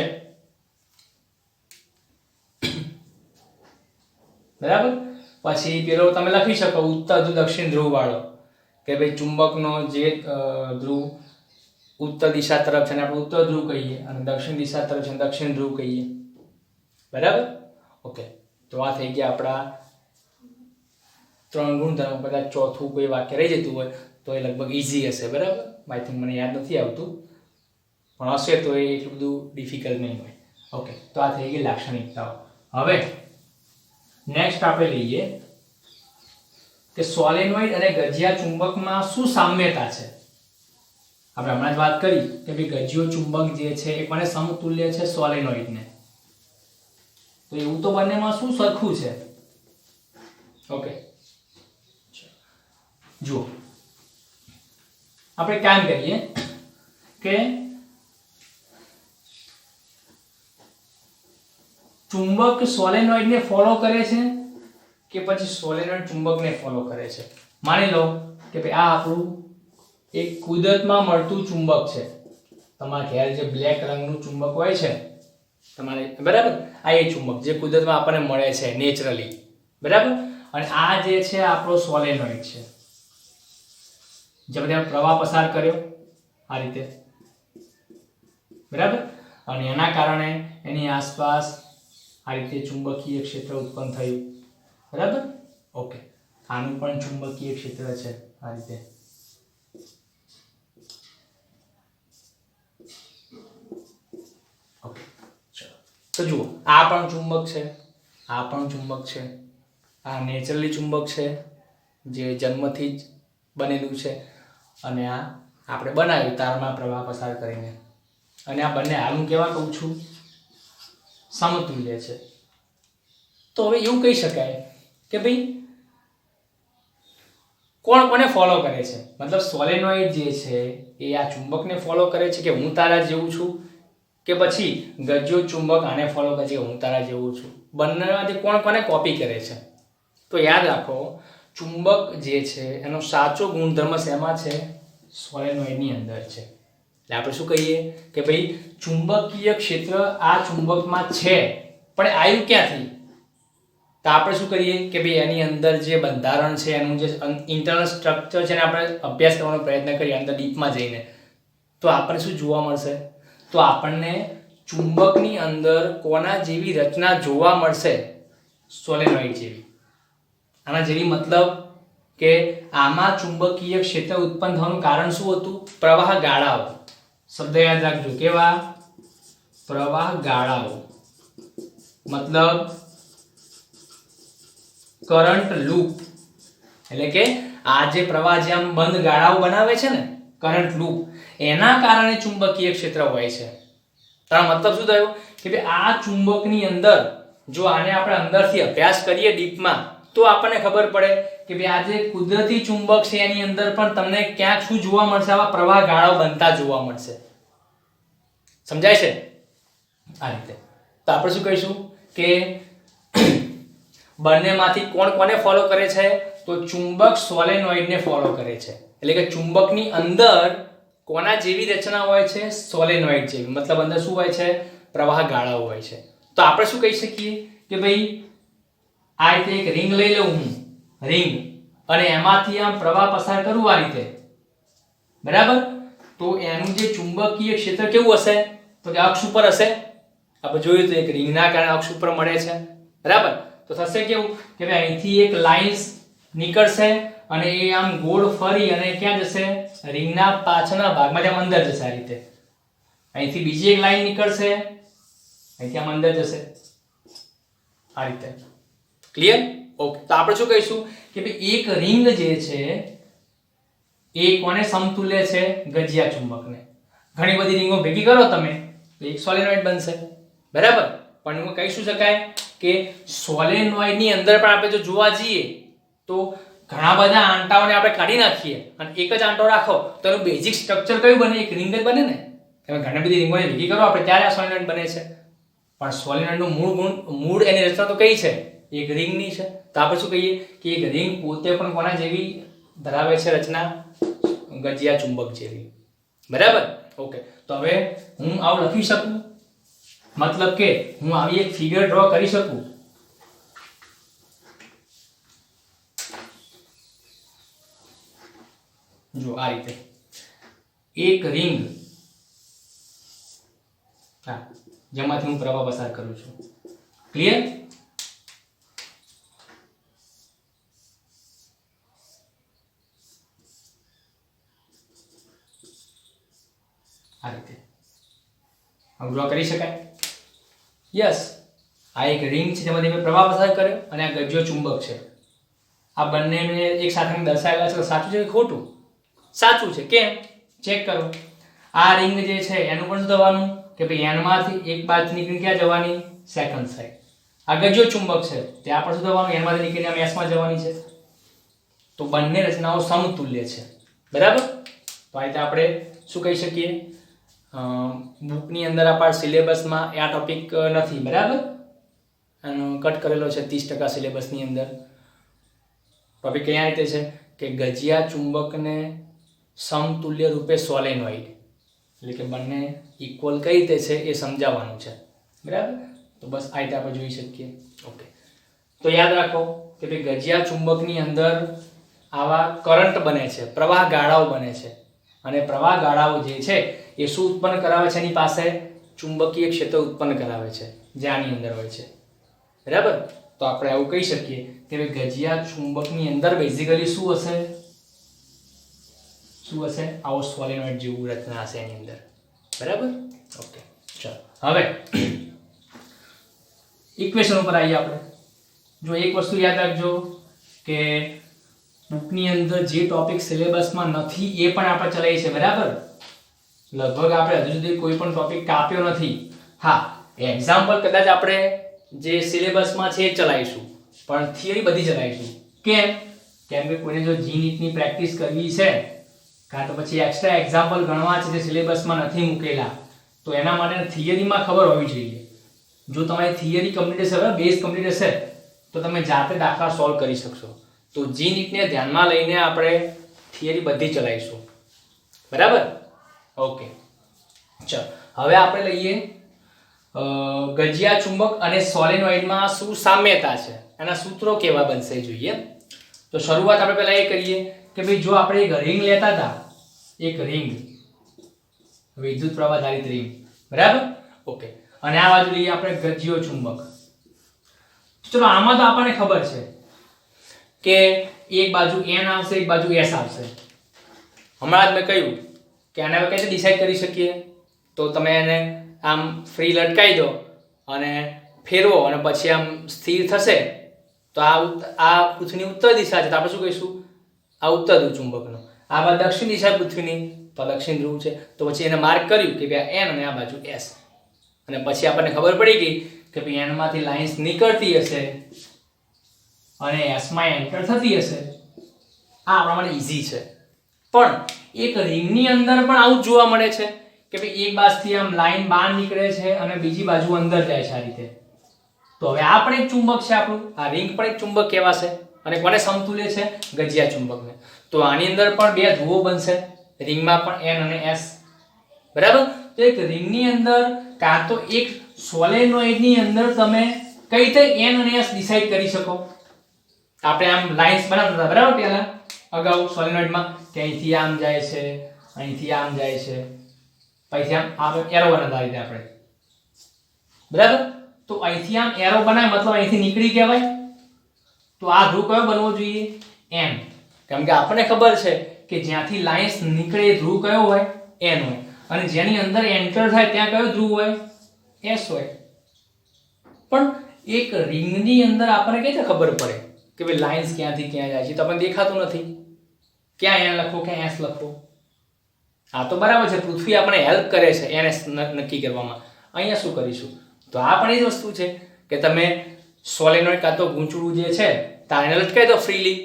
બરાબર? પછી પેલો તમે લખી શકો ઉત્તર ધ્રુવ દક્ષિણ ધ્રુવ વાળો, કે ભાઈ ચુંબકનો જે ધ્રુવ ઉત્તર દિશા તરફ છે ને આપણે ઉત્તર ધ્રુવ કહીએ, અને દક્ષિણ દિશા તરફ છે દક્ષિણ ધ્રુવ કહીએ. બરાબર? ઓકે. તો આ થઈ ગયા આપણા ત્રણ ગુણધર્મો. કદાચ ચોથું કોઈ વાક્ય રહી જતું હોય તો એ લગભગ ઈઝી હશે. બરાબર? આઈ થિંક મને યાદ નથી આવતું, પણ હશે તો એ એટલું બધું ડિફિકલ્ટ નહીં હોય. ઓકે. તો આ થઈ ગઈ લાક્ષણિકતાઓ. હવે નેક્સ્ટ આપણે લઈએ કે સોલેનોઇડ અને ગજિયા ચુંબકમાં શું સામ્યતા છે. આપણે હમણાં જ વાત કરી કે ભાઈ ગજિયો ચુંબક જે છે એ કોને સમતુલ્ય છે? સોલેનોઇડને. તો એવું તો બંનેમાં શું સરખું છે? ઓકે, જુઓ આપણે કામ કરીએ કે ચુંબક સોલેનોઇડને ફોલો કરે છે કે પછી સોલેનોઇડ ચુંબકને ફોલો કરે છે. માની લો કે ભાઈ આ આપણું એક કુદરતમાં મળતું ચુંબક છે. તમારા ઘેર જે બ્લેક રંગનું ચુંબક હોય છે તમારે, બરાબર? આ એ ચુંબક જે કુદરતમાં આપણને મળે છે નેચરલી. બરાબર? અને આ જે છે આપણો સોલેનોઇડ છે, જે બધા પ્રવાહ પસાર કર્યો આ રીતે. બરાબર? અને એના કારણે એની આસપાસ આ રીતે ચુંબકીય ક્ષેત્ર ઉત્પન્ન થયું. બરાબર? ઓકે. આનું પણ ચુંબકીય ક્ષેત્ર છે આ રીતે. ઓકે, ચલો તો જુઓ આ પણ ચુંબક છે, આ પણ ચુંબક છે, આ નેચરલી ચુંબક છે જે જન્મથી જ બનેલું છે, અને આ આપણે બનાવ્યું તારમાં પ્રવાહ પસાર કરીને. અને આ બંને હાલ હું કેવા કહું છું? સમતુલ્ય છે. તો હવે એવું કહી શકાય કે ભાઈ કોણ કોને ફોલો કરે છે? મતલબ સોલેનોઇડ જે છે એ આ ચુંબકને ફોલો કરે છે કે હું તારા જેવું છું, કે પછી ગજિયો ચુંબક આને ફોલો કરે છે કે હું તારા જેવું છું? બંનેમાંથી કોણ કોને કોપી કરે છે? તો યાદ રાખો ચુંબક જે છે એનો સાચો ગુણધર્મ શેમાં છે? સોલેનોઇડની અંદર છે. એટલે આપણે શું કહીએ કે ભાઈ ચુંબકીય ક્ષેત્ર આ ચુંબકમાં છે, પણ આવ્યું ક્યાંથી? તો આપણે શું કરીએ કે ભાઈ એની અંદર જે બંધારણ છે, એનું જે ઇન્ટરનલ સ્ટ્રક્ચર છે, એને આપણે અભ્યાસ કરવાનો પ્રયત્ન કરીએ અંદર ડીપમાં જઈને, તો આપણને શું જોવા મળશે? તો આપણને ચુંબકની અંદર કોના જેવી રચના જોવા મળશે? સોલેનોઇડ જેવી. આના જેવી મતલબ કે આમાં ચુંબકીય ક્ષેત્ર ઉત્પન્ન થવાનું કારણ શું હતું? પ્રવાહ ગાળાઓ. શબ્દ યાદ રાખજો, કેવા? પ્રવાહ ગાળાઓ. મતલબ કરંટ લૂપ. એટલે કે આ જે પ્રવાહ જે આમ બંધ ગાળાઓ બનાવે છે ને, કરંટ લૂપ, એના કારણે ચુંબકીય ક્ષેત્ર હોય છે. તારો મતલબ શું થયો કે ભાઈ આ ચુંબકની અંદર જો આને આપણે અંદરથી અભ્યાસ કરીએ ડીપમાં, તો આપણને ખબર પડે કે ભાઈ આ જે કુદરતી ચુંબક છે એની અંદર પણ તમને ક્યાંક શું જોવા મળશે? આવા પ્રવાહ ગાળાઓ બનતા જોવા મળશે. સમજાય છે? આ રીતે. તો આપણે શું કહીશું કે બંનેમાંથી કોણ કોને ફોલો કરે છે? તો ચુંબક સોલેનોઇડને ફોલો કરે છે. એટલે કે ચુંબકની અંદર કોના જેવી રચના હોય છે? સોલેનોઇડ જેવી. મતલબ અંદર શું હોય છે? પ્રવાહ ગાળાઓ હોય છે. તો આપણે શું કહી શકીએ કે ભાઈ આ રીતે એક રિંગ લઈ લઉં હું, રિંગ, અને એમાંથી આમ પ્રવાહ પસાર કરું આ રીતે. બરાબર? તો એનું જે ચુંબકીય ક્ષેત્ર કેવું હશે? તો કે અક્ષ ઉપર હશે. આપણે જોયું તો એક રિંગના કારણે અક્ષ ઉપર મળે છે. બરાબર? તો થશે કેવું કે ભાઈ અહીંથી એક લાઈન નીકળશે અને એ આમ ગોળ ફરી અને ક્યાં જશે? રિંગના પાછળના ભાગમાં, જેમ અંદર જશે આ રીતે. અહીંથી બીજી એક લાઈન નીકળશે, અહીંથી આમ અંદર જશે આ રીતે. ક્લિયર? ઓકે. તો આપણે શું કહીશું કે ભાઈ એક રિંગ જે છે એ કોને સમતુલ્ય છે? ગજિયા ચુંબકને. ઘણી બધી રિંગો ભેગી કરો તમે તો એક સોલેનોઇડ બનશે, બરાબર? પણ એમાં કહી શું શકાય કે સોલેનોઇડ ની અંદર પણ આપણે જો જોવા જઈએ તો ઘણા બધા આંટાઓને આપણે કાઢી નાખીએ અને એક જ આંટો રાખો તો એનું બેઝિક સ્ટ્રક્ચર કયું બને? એક રિંગ જ બને ને. તમે ઘણી બધી રિંગોને ભેગી કરો આપણે ત્યારે આ સોલેનોઇડ બને છે. પણ સોલેનોઇડનું મૂળ એની રચના તો કઈ છે? એક રિંગની છે. તો આપણે શું કહીએ કે એક રિંગ પોતે પણ કોના જેવી ધરાવે છે રચના? ગજિયા ચુંબક જેવી, બરાબર? ઓકે. તો હવે હું આવું લખી શકું, મતલબ કે હું આવી એક ફિગર ડ્રો કરી શકું. જો આ રીતે એક રિંગ, હા, જેમાંથી હું પ્રવાહ પસાર કરું છું. ક્લિયર? આ રીતે ડ્રો કરી શકાય. યસ, આ એક રિંગ છે જેમાંથી મેં પ્રવાહ પસાર કર્યો અને આ ગજિયો ચુંબક છે. આ બંનેને એક સાથે દર્શાવેલા છે. સાચું છે કે ખોટું? સાચું છે. કેમ? ચેક કરો. આ રિંગ જે છે એનું પણ શું થવાનું કે ભાઈ n માંથી એક બાજુ નીકળીને ક્યાં જવાની? Second side. આ ગજિયો ચુંબક છે ત્યાં પણ શું થવાનું? n માંથી નીકળીને આમ s માં જવાની છે. તો બંને રચનાઓ સમતુલ્ય છે, બરાબર? તો આ રીતે આપણે શું કહી શકીએ? બુકની અંદર આ પાર્ટ સિલેબસમાં આ ટોપિક નથી, બરાબર? આનો કટ કરેલો છે 30% સિલેબસની અંદર. ટોપિક કયા રીતે છે કે ગજિયા ચુંબકને સમતુલ્ય રૂપે સોલેનોઇડ, એટલે કે બંને ઇક્વલ કઈ રીતે છે એ સમજાવવાનું છે, બરાબર? તો બસ આ રીતે આપણે જોઈ શકીએ. ઓકે. તો યાદ રાખો કે ભાઈ ગજિયા ચુંબકની અંદર આવા કરંટ બને છે, પ્રવાહ ગાળાઓ બને છે. અને પ્રવાહ ગાળાઓ જે છે એ શું ઉત્પન્ન કરાવે છે? એની પાસે ચુંબકીય ક્ષેત્ર ઉત્પન્ન કરાવે છે જે આની અંદર હોય છે, બરાબર? તો આપણે આવું કહી શકીએ કે ગજિયા ચુંબકની અંદર બેઝિકલી શું હશે? આવો સોલેનોઇડ જેવું રચના હશે એની અંદર, બરાબર? ઓકે. ચાલો હવે ઇક્વેશન ઉપર આવીએ આપણે. જો એક વસ્તુ યાદ રાખજો કે બુકની અંદર જે ટોપિક સિલેબસમાં નથી એ પણ આપણે ચલાવીએ છીએ, બરાબર? લગભગ આપણે હજુ સુધી કોઈ પણ ટોપિક કાપ્યો નથી. હા, એક્ઝામ્પલ કદાચ આપણે જે સિલેબસમાં છે એ ચલાવીશું, પણ થિયરી બધી ચલાવીશું. કેમ? કેમ કે કોઈને જો જી નીટની પ્રેક્ટિસ કરવી છે કાં તો પછી એક્સ્ટ્રા એક્ઝામ્પલ ગણવા છે જે સિલેબસમાં નથી મૂકેલા, તો એના માટે થિયરીમાં ખબર હોવી જોઈએ. જો તમારી થિયરી કમ્પ્લીટ હશે, બેઝ કમ્પ્લીટ હશે, તો તમે જાતે દાખલા સોલ્વ કરી શકશો. તો જી નીટને ધ્યાનમાં લઈને આપણે થિયરી બધી ચલાવીશું, બરાબર? ઓકે. ચલો હવે આપણે લઈએ ગજિયા ચુંબક અને સોલેનોઇડમાં શું સામ્યતા છે, એના સૂત્રો કેવા બનશે જોઈએ. તો શરૂઆત આપણે પહેલા એ કરીએ કે ભાઈ જો આપણે એક રિંગ લેતા હતા, એક રિંગ, વિદ્યુત પ્રવાહ ધારિત રિંગ, બરાબર? ઓકે. અને આ બાજુ લઈએ આપણે ગજિયો ચુંબક. ચલો આમાં તો આપણને ખબર છે કે એક બાજુ n આવશે, એક બાજુ s આવશે. હમણાં જ મેં કહ્યું કે આને આપણે કેવી રીતે ડિસાઈડ કરી શકીએ? તો તમે એને આમ ફ્રી લટકાવી દો અને ફેરવો અને પછી આમ સ્થિર થશે તો આ પૃથ્વીની ઉત્તર દિશા છે, તો આપણે શું કહીશું? આ ઉત્તર ધ્રુવ ચુંબકનો. આ બાજુ દક્ષિણ દિશા પૃથ્વીની, તો દક્ષિણ ધ્રુવ છે. તો પછી એને માર્ક કર્યું કે ભાઈ n અને આ બાજુ s. અને પછી આપણને ખબર પડી ગઈ કે ભાઈ n માંથી લાઇન્સ નીકળતી હશે અને s માં એન્ટર થતી હશે. આ આપણા માટે ઈઝી છે. પણ એક રિંગની અંદર પણ આવું જોવા મળે છે કે ભાઈ એક બાજુથી આમ લાઈન બહાર નીકળે છે અને બીજી બાજુ અંદર જાય છે આ રીતે. તો હવે આ પણ એક ચુંબક છે આપણું, આ રિંગ પણ એક ચુંબક કહેવાશે. અને કોને સમતુલ્ય છે? ગજિયા ચુંબકને. તો આની અંદર પણ બે ધ્રુવો બનશે, રિંગમાં પણ n અને s, બરાબર? તો એક રિંગની અંદર કાં તો એક સોલેનોઇડની અંદર તમે કઈ રીતે n અને s ડિસાઈડ કરી શકો? આપણે આમ લાઇન્સ બનાવતા હતા, બરાબર? પહેલા અગાઉ સોલેનોઇડમાં કે અહીંથી આમ જાય છે, અહીંથી આમ જાય છે, પછી આમ એરો બનાવતા રીતે આપણે, બરાબર? તો અહીંથી આમ એરો બનાય મતલબ અહીંથી નીકળી કહેવાય. તો આ ધ્રુવ કયો બનવો જોઈએ? n. કેમ કે આપણને ખબર છે કે જ્યાંથી લાઇન્સ નીકળે એ ધ્રુવ કયો હોય? n હોય. અને જેની અંદર એન્ટર થાય ત્યાં કયો ધ્રુવ હોય? s હોય. પણ એક રિંગની અંદર આપણને કઈ રીતે ખબર પડે કે ભાઈ લાઇન્સ ક્યાંથી ક્યાં જાય છે? તો આપણને દેખાતું નથી. ક્યાં એન લખો, ક્યાં એસ લખો. હા તો બરાબર છે, પૃથ્વી આપણે હેલ્પ કરે છે એને નક્કી કરવામાં. અહીંયા શું કરીશું? તો આ પણ એ જ વસ્તુ છે કે તમે સોલેનોઇડ કાં તો ગૂંચળું જે છે તાને લટકાઈ દો ફ્રીલી,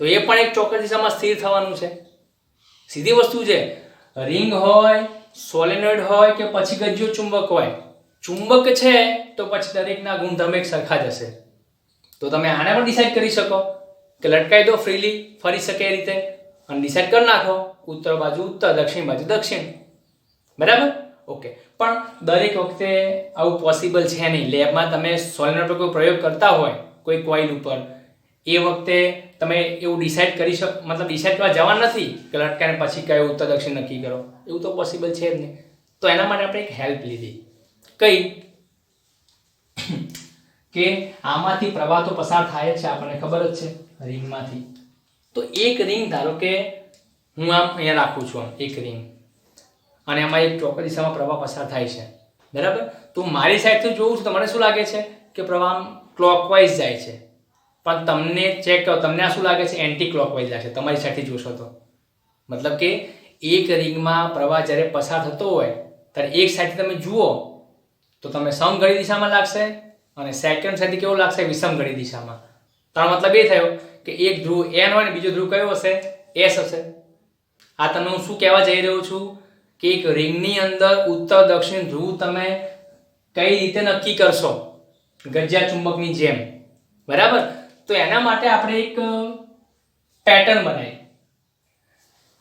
તો એ પણ એક ચોક્કસ દિશામાં સ્થિર થવાનું છે. સીધી વસ્તુ છે. રિંગ હોય, સોલેનોઇડ હોય કે પછી ગજ્જો ચુંબક હોય, ચુંબક છે તો પછી દરેકના ગુણધર્મ એક સરખા જ હશે. તો તમે આને પણ ડિસાઈડ કરી શકો કે લટકાઈ દો ફ્રીલી, ફરી શકે એ રીતે, અને ડિસાઈડ કરી નાખો ઉત્તર બાજુ ઉત્તર, દક્ષિણ બાજુ દક્ષિણ. બરાબર? ઓકે. પણ દરેક વખતે આવું પોસિબલ છે નહીં. લેબમાં તમે સોલેનોઇડ પર કોઈ પ્રયોગ કરતા હોય કોઈ કોઇલ ઉપર, એ વખતે તમે એવું ડિસાઈડ કરી શકો, મતલબ ડિસાઈડ કરવા જવા નથી કે લટકાઈને પછી કયો ઉત્તર દક્ષિણ નક્કી કરો, એવું તો પોસિબલ છે જ નહીં. તો એના માટે આપણે એક હેલ્પ લીધી. કઈ? કે આમાંથી પ્રવાહ તો પસાર થાય જ છે, આપણને ખબર જ છે, રિંગમાંથી. તો એક રિંગ ધારો કે હું આમ અહીંયા રાખું છું, આમ એક રિંગ, અને એમાં એક ચોક્કસ દિશામાં પ્રવાહ પસાર થાય છે. બરાબર? તો મારી સાઈડથી જોઉં છું તો મને શું લાગે છે કે પ્રવાહ આમ ક્લોકવાઇઝ જાય છે, પણ તમને ચેક કરો, તમને આ શું લાગે છે? એન્ટી ક્લોકવાઇઝ લાગે છે તમારી સાઈડથી જોશો તો. મતલબ કે એક રિંગમાં પ્રવાહ જ્યારે પસાર થતો હોય ત્યારે એક સાઈડથી તમે જુઓ તો તમે સમઘડી દિશામાં લાગશે, અને સેકન્ડ સાઈડથી કેવો લાગશે? વિષમઘડી દિશામાં. તારો મતલબ એ થયો કે એક ધ્રુવ એન હોય ને બીજો ધ્રુવ કયો હશે? એસ હશે. આ તમને હું શું કહેવા જઈ રહ્યો છું કે એક રિંગની અંદર ઉત્તર દક્ષિણ ધ્રુવ તમે કઈ રીતે નક્કી કરશો? ગજ્જા ચુંબકની જેમ. બરાબર? તો એના માટે આપણે એક પેટર્ન બનાવી.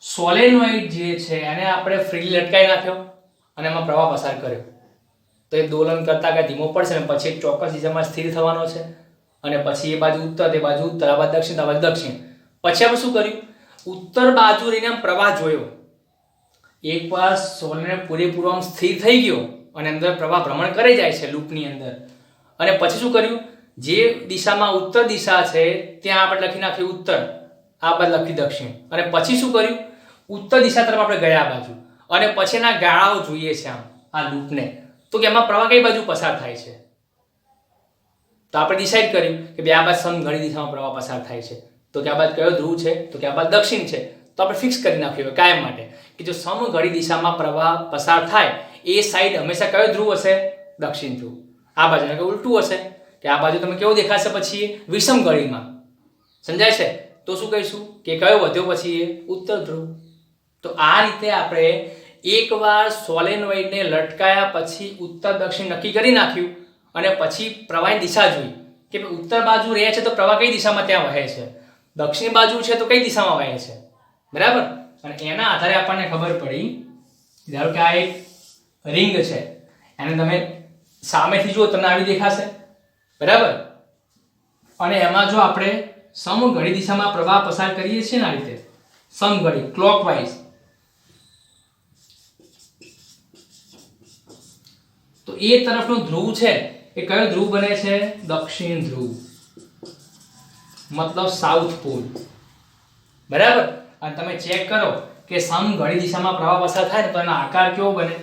સોલેનોઇડ જે છે એને આપણે ફ્રીલી લટકાઈ નાખ્યો અને એમાં પ્રવાહ પસાર કર્યો. તો એ દોલન કરતા કે ધીમો પડશે ને પછી એક ચોક્કસ દિશામાં સ્થિર થવાનો છે, અને પછી એ બાજુ ઉત્તર, તે બાજુ ઉત્તર, આ બાજુ દક્ષિણ, આ બાજુ દક્ષિણ. પછી આપણે શું કર્યું? ઉત્તર બાજુ રહીને પ્રવાહ જોયો. એકવાર સોલેનોઇડ પૂરેપૂરો આમ સ્થિર થઈ ગયો અને અંદર પ્રવાહ ભ્રમણ કરી જાય છે લૂપની અંદર, અને પછી શું કર્યું? જે દિશામાં ઉત્તર દિશા છે ત્યાં આપણે લખી નાખ્યું ઉત્તર, આ બાજુ લખી દક્ષિણ, અને પછી શું કર્યું? ઉત્તર દિશા તરફ આપણે ગયા આ બાજુ, અને પછીના ગાળાઓ જોઈએ છે આમ આ લૂપને, તો કે એમાં પ્રવાહ કઈ બાજુ પસાર થાય છે? તો આપણે ડિસાઈડ કર્યું કે બે આ બાજુ સમઘડી દિશામાં પ્રવાહ પસાર થાય છે. તો કે આ બાજુ કયો ધ્રુવ છે? તો કે આ બાજુ દક્ષિણ છે. તો આપણે ફિક્સ કરી નાખ્યું કાયમ માટે કે જો સમઘડી દિશામાં પ્રવાહ પસાર થાય એ સાઈડ હંમેશા કયો ધ્રુવ હશે? દક્ષિણ ધ્રુવ. આ બાજુ કે ઉલટું હશે કે આ બાજુ તમે કેવું દેખાશે પછી? વિષમઘડીમાં. સમજાય છે? તો શું કહીશું કે કયો વધ્યો પછી? એ ઉત્તર ધ્રુવ. તો આ રીતે આપણે એકવાર સોલેનોઇડને લટકાયા પછી ઉત્તર દક્ષિણ નક્કી કરી નાખ્યું, અને પછી પ્રવાહની દિશા જોઈ કે ઉત્તર બાજુ રહે છે તો પ્રવાહ કઈ દિશામાં ત્યાં વહે છે, દક્ષિણ બાજુ છે તો કઈ દિશામાં વહે છે. બરાબર? અને એના આધારે આપણને ખબર પડી, ધારો કે આ એક રિંગ છે, એને તમે સામેથી જુઓ તમને આવી દેખાશે. બરાબર? અને એમાં જો આપણે સમઘડી દિશામાં પ્રવાહ પસાર કરીએ છીએ ને આ રીતે સમઘડી ક્લોકવાઇઝ, તો એ તરફનો ધ્રુવ છે એ કયો ધ્રુવ બને છે? દક્ષિણ ધ્રુવ, મતલબ સાઉથ પોલ. બરાબર? અને તમે ચેક કરો કે સમઘડી દિશામાં પ્રવાહ પસાર થાય ને તો એનો આકાર કેવો બને?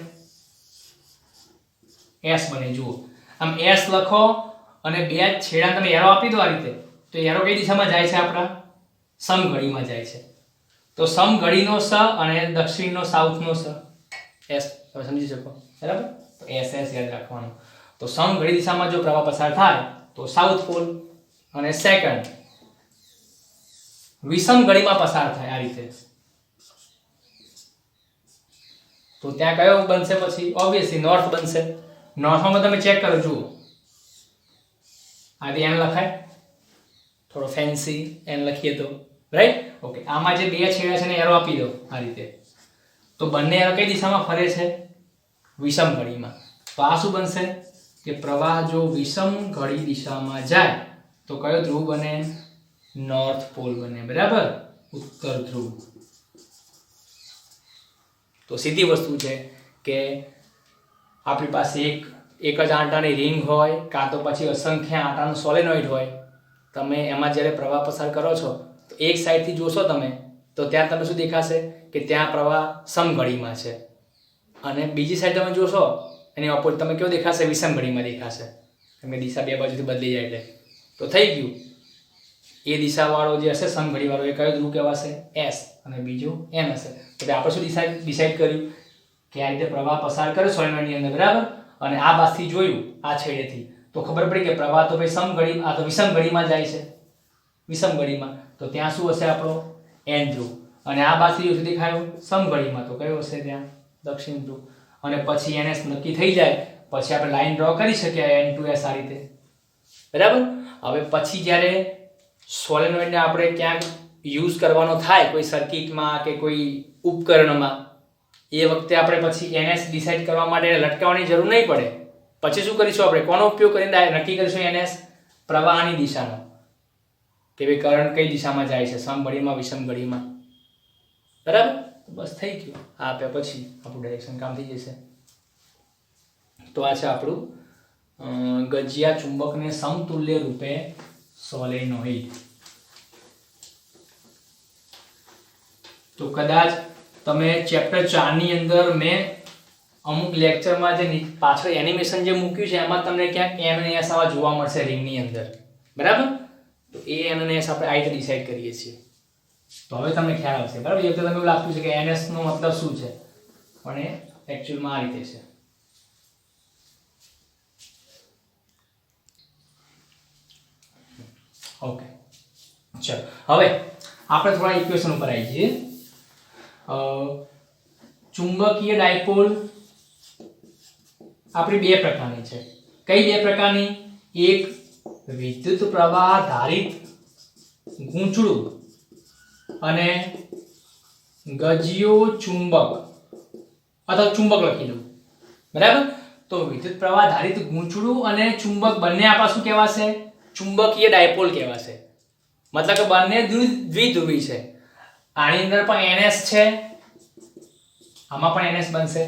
એસ બને. જુઓ આમ એસ લખો અને બે છેડા તમે એરો આપી દો આ રીતે, તો એરો કઈ દિશામાં જાય છે? આપણા સમઘડીમાં જાય છે. તો સમઘડીનો સ અને દક્ષિણનો સાઉથનો સ, એસ. તમે સમજી શકો. બરાબર? તો એસ એસ યાદ રાખવાનું. તો સમઘડી દિશામાં જો પ્રવાહ પસાર થાય તો સાઉથ પોલ, અને સેકન્ડ વિષમઘડીમાં પસાર થાય આ રીતે તો ત્યાં કયો બનશે પછી? ઓબ્વિયસલી નોર્થ બનશે. નોર્થમાં તમે ચેક કરો, જુઓ આ એન લખાય, થોડો ફેન્સી એન લખીએ તો, રાઈટ? ઓકે. આમાં જે બે છેડા છે ને એરો આપી દો આ રીતે, તો બંને એરો કઈ દિશામાં ફરે છે? વિષમઘડીમાં. તો આ શું બનશે કે પ્રવાહ જો વિષમઘડી દિશામાં જાય તો કયો ધ્રુવ બને? નોર્થ પોલ બને. બરાબર? ઉત્તર ધ્રુવ. તો સીધી વસ્તુ છે કે આપણી પાસે એક જ આંટાની રિંગ હોય કાં તો પછી અસંખ્ય આંટાનું સોલેનોઇડ હોય, તમે એમાં જ્યારે પ્રવાહ પસાર કરો છો તો એક સાઈડથી જોશો તમે તો ત્યાં તમને શું દેખાશે કે ત્યાં પ્રવાહ સમઘડીમાં છે, અને બીજી સાઈડ તમે જોશો એની ઓપોઝિટ તમે કેવો દેખાશે? વિષમઘડીમાં દેખાશે. તમે દિશા બે બાજુથી બદલી જાય એટલે તો થઈ ગયું એ દિશાવાળો જે હશે સમઘડીવાળો એ કયો ધ્રુવ કહેવાશે S અને બીજો N હશે તો આપણે શું ડિસાઈડ કર્યું કે આ રીતે પ્રવાહ પસાર કરે સોલેનોઇડની અંદર બરાબર અને આ બાજુથી જોયું આ છેડેથી તો ખબર પડી કે પ્રવાહ તો ભાઈ સમઘડી આ તો વિષમ ઘડીમાં જાય છે વિષમ ઘડીમાં તો ત્યાં શું હશે આપણો N ધ્રુવ અને આ બાજુથી શું દેખાયું સમઘડીમાં તો કયો હશે ત્યાં દક્ષિણ ધ્રુવ અને પછી NS નક્કી થઈ જાય પછી આપણે લાઈન ડ્રો કરી શકીએ N to S આ રીતે બરાબર હવે પછી જ્યારે સોલેનોઇડને આપણે ક્યાંક યુઝ કરવાનો થાય કોઈ સર્કિટમાં કે કોઈ ઉપકરણમાં એ વખતે આપણે પછી NS ડિસાઈડ કરવા માટે લટકાવવાની જરૂર નહીં પડે પછી શું કરીશું આપણે કોનો ઉપયોગ કરીને નક્કી કરીશું NS પ્રવાહની દિશાનો કે ભાઈ કરંટ કઈ દિશામાં જાય છે સમઘડીમાં વિષમ ઘડીમાં બરાબર બસ થઈ ગયું આ આપ્યા પછી આપણું ડાયરેક્શન કામ થઈ જશે તો આ છે આપણું ગજિયા ચુંબકને સમતુલ્ય રૂપે સોલેનોઇડ તો કદાચ તમે ચેપ્ટર 4 ની અંદર મેં અમુક લેક્ચરમાં જે પાછળ એનિમેશન જે મૂક્યું છે એમાં તમને ક્યાંક N અને S આવા જોવા મળશે રિંગની અંદર બરાબર તો એ N અને S આપણે આ રીતે ડિસાઈડ કરીએ છીએ તો હવે તમને ખ્યાલ આવશે બરાબર એ વખતે તમને એવું લાગતું છે કે NS નો મતલબ શું છે પણ એ એકચ્યુઅલમાં આ રીતે છે ઓકે ચલો હવે આપણે થોડા ઇક્વેશન ઉપર આવી જઈએ ચુંબકીય ડાયપોલ આપણી બે પ્રકારની છે કઈ બે પ્રકારની એક વિદ્યુત પ્રવાહ ધારિત ગૂંચળું અને ગજિયો ચુંબક અથવા ચુંબક લખી દઉં બરાબર તો વિદ્યુત પ્રવાહ ધારિત ગૂંચળું અને ચુંબક બંને આપણા શું કહેવાશે ચુંબકીય ડાયપોલ કહેવાશે મતલબ કે બંને દ્વિધ્રુવી છે આની અંદર પણ NS છે આમાં પણ NS બનશે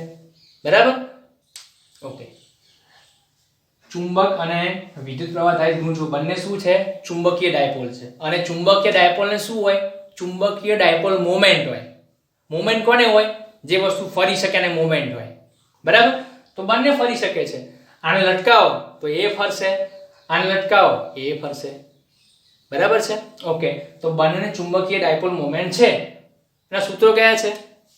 બરાબર ઓકે ચુંબક અને વિદ્યુત પ્રવાહ ધારિત ગૂંચળું બંને શું છે ચુંબકીય ડાયપોલ છે અને ચુંબકીય ડાયપોલને શું હોય ચુંબકીય ડાયપોલ મોમેન્ટ હોય મોમેન્ટ કોને હોય જે વસ્તુ ફરી શકે અને મોમેન્ટ હોય બરાબર તો બંને ફરી શકે છે આને લટકાવો તો એ ફરશે આને લટકાવો એ ફરશે બરાબર છે ઓકે તો બંને ચુંબકીય ડાયપોલ મોમેન્ટ છે એના સૂત્રો કયા છે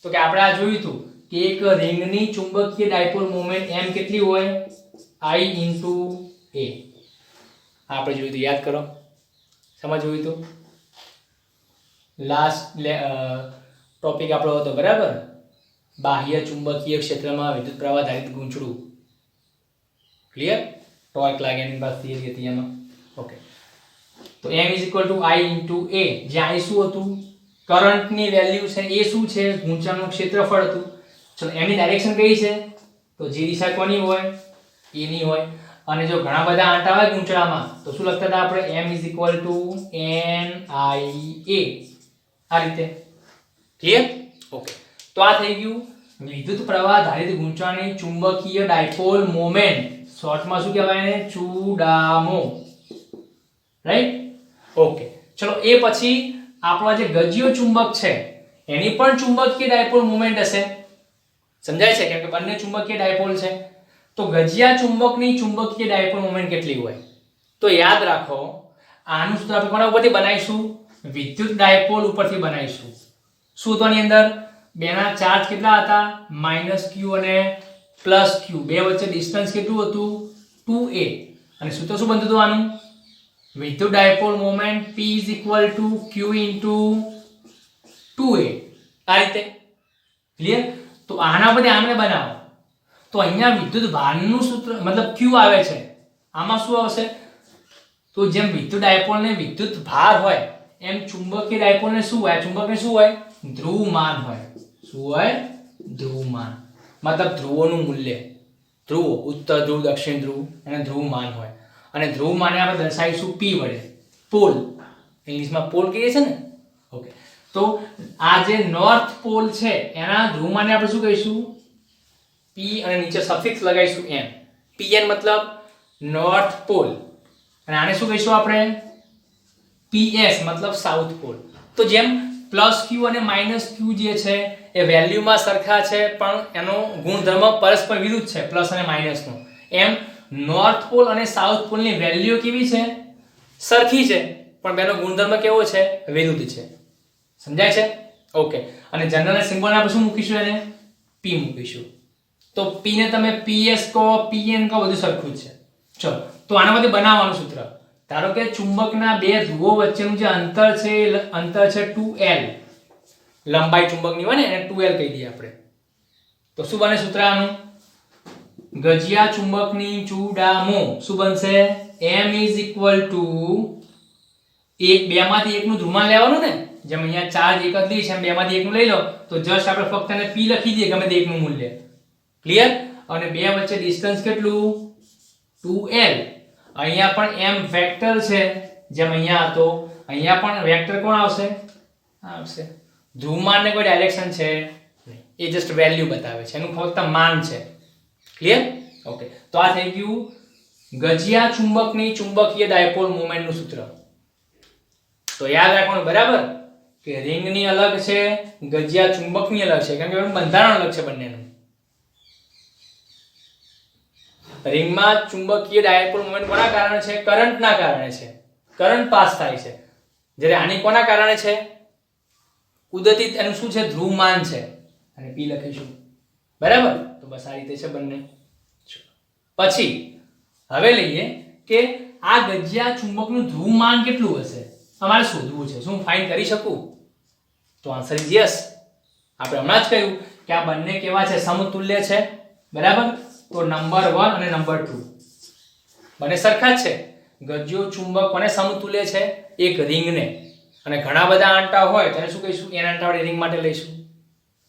તો કે આપણે આ જોયું હતું કે એક રિંગની ચુંબકીય ડાયપોલ મોમેન્ટ m કેટલી હોય I into a આપણે જોયું હતું યાદ કરો સમજ જોયું હતું લાસ્ટ ટોપિક આપણો હતો બરાબર બાહ્ય ચુંબકીય ક્ષેત્રમાં વિદ્યુત પ્રવાહ ધારિત ગૂંચળું ક્લિયર ટોર્ક લાગેની વાત થિયરી હતી એમાં ઓકે તો m I into a જે I શું હતું કરંટની વેલ્યુ છે એ શું છે ગૂંચળનું ક્ષેત્રફળ હતું ચલો એની ડાયરેક્શન કઈ છે તો જે દિશા કોની હોય એની હોય અને જો ઘણા બધા આંટા હોય ગૂંચળામાં તો શું લખતા હતા આપણે m NIA આ રીતે ક્લિયર ઓકે તો આ થઈ ગયું વિદ્યુત પ્રવાહ ધારિત ગૂંચળાની ચુંબકીય ડાયપોલ મોમેન્ટ શોર્ટમાં શું કહેવાય એને ચુડામો રાઈટ ઓકે ચલો એ પછી આપણો જે ગજિયો ચુંબક છે એની પણ ચુંબકીય ડાયપોલ મોમેન્ટ હશે સમજાય છે કેમ કે બંને ચુંબકીય ડાયપોલ છે તો ગજિયા ચુંબકની ચુંબકીય ડાયપોલ મોમેન્ટ કેટલી હોય તો યાદ રાખો આનું સૂત્ર આપણે કોના ઉપરથી બનાવીશું વિદ્યુત ડાયપોલ ઉપરથી બનાવીશું સૂત્રની અંદર બેના ચાર્જ કેટલા હતા -q અને +q બે વચ્ચે ડિસ્ટન્સ કેટલું હતું 2a અને સૂત્ર શું બનતું હતું આનું વિદ્યુત dipole moment p q 2a આ રીતે ક્લિયર તો આના બદલે આમને બનાવો તો અહીંયા વિદ્યુત ભારનું સૂત્ર મતલબ q આવે છે આમાં શું આવશે તો જેમ વિદ્યુત ડાયપોલને વિદ્યુત ભાર હોય એમ ચુંબકીય ડાયપોલને શું હોય ચુંબકને શું હોય ધ્રુવમાન હોય શું હોય ધ્રુવમાન મતલબ ધ્રુવોનું મૂલ્ય ધ્રુવો ઉત્તર ધ્રુવ દક્ષિણ ધ્રુવ અને ધ્રુવમાન હોય અને ધ્રુવમાનને આપણે દર્શાવીશું p વડે પોલ ઇંગ્લિશમાં પોલ કહીએ છે ને ઓકે તો આ જે નોર્થ પોલ છે એના ધ્રુવમાનને આપણે શું કહીશું p અને નીચે સફિક્સ લગાવીશું n pn મતલબ નોર્થ પોલ અને આને શું કહીશું આપણે ps મતલબ સાઉથ પોલ તો જેમ +q અને -q જે છે એ વેલ્યુમાં સરખા છે પણ એનો ગુણધર્મ પરસ્પર વિરુદ્ધ છે પ્લસ અને માઈનસ નો એમ નોર્થ પોલ અને સાઉથ પોલની વેલ્યુ કેવી છે? સરખી છે, પણ બેનો ગુણધર્મ કેવો છે? વિરુદ્ધ છે. સમજાય છે? ઓકે. અને જનરલ સિમ્બોલ આપણે શું મૂકીશું? એને p મૂકીશું. તો p ને તમે ps કહો, pn કહો, બધું સરખું જ છે. ચલો, તો આનામાંથી બનાવવાનું સૂત્ર. ધારો કે ચુંબકના બે ધ્રુવો વચ્ચેનું જે અંતર છે એ અંતર છે 2l. લંબાઈ ચુંબકની હોય ને એને 2l કહી દઈએ આપણે. તો શું બને સૂત્ર આનું? ગજિયા ચુંબકની ચૂડામો શું બનશે? m એક બેમાંથી એકનું ધ્રુવમાન લેવાનું ને, જેમ અહીંયા ચાર્જ એક જ લી છે, એમ બેમાંથી એકનું લઈ લો તો જસ્ટ આપણે ફક્ત એને p લખી દઈએ, ગમે તે એકનું મૂલ્ય. ક્લિયર? અને બે વચ્ચે ડિસ્ટન્સ કેટલું? 2l. અહીંયા પણ m વેક્ટર છે, જેમ અહીંયા હતો, અહીંયા પણ વેક્ટર કોણ આવશે? આવશે. ધ્રુવમાનને કોઈ ડાયરેક્શન છે નહીં, એ જસ્ટ વેલ્યુ બતાવે છે, એનું ફક્ત માન છે. ક્લિયર? ઓકે. તો આ થઈ ગયું ગજિયા ચુંબકની ચુંબકીય ડાયપોલ મોમેન્ટનું સૂત્ર. તો યાદ રાખવાનું બરાબર કે રિંગની અલગ છે, ગજિયા ચુંબકની અલગ છે, કારણ કે એનું બંધારણ અલગ છે બંનેનું. રિંગમાં ચુંબકીય ડાયપોલ મોમેન્ટ કોના કારણે છે? કરંટના કારણે છે. કરંટ પાસ થાય છે. જ્યારે આની કોના કારણે છે? કુદરતી એનું શું છે? ધ્રુવમાન છે. અને p લખીશું. બરાબર? તો બસ આ રીતે છે બંને. પછી હવે લઈએ કે આ ગજિયા ચુંબકનું ધ્રુવમાન કેટલું હશે? અમારે શોધવું છે. શું ફાઇન્ડ કરી શકું? તો આન્સર ઇઝ યસ. આપણે હમણાં જ કહ્યું કે આ બંને કેવા છે? સમતુલ્ય છે. બરાબર? તો નંબર 1 અને નંબર 2 બંને સરખા જ છે. ગજિયો ચુંબક કોને સમતુલ્ય છે? એક રિંગને. અને ઘણા બધા આંટા હોય તો એને શું કહીશું? n આંટાવાળી રિંગ માટે લઈશું.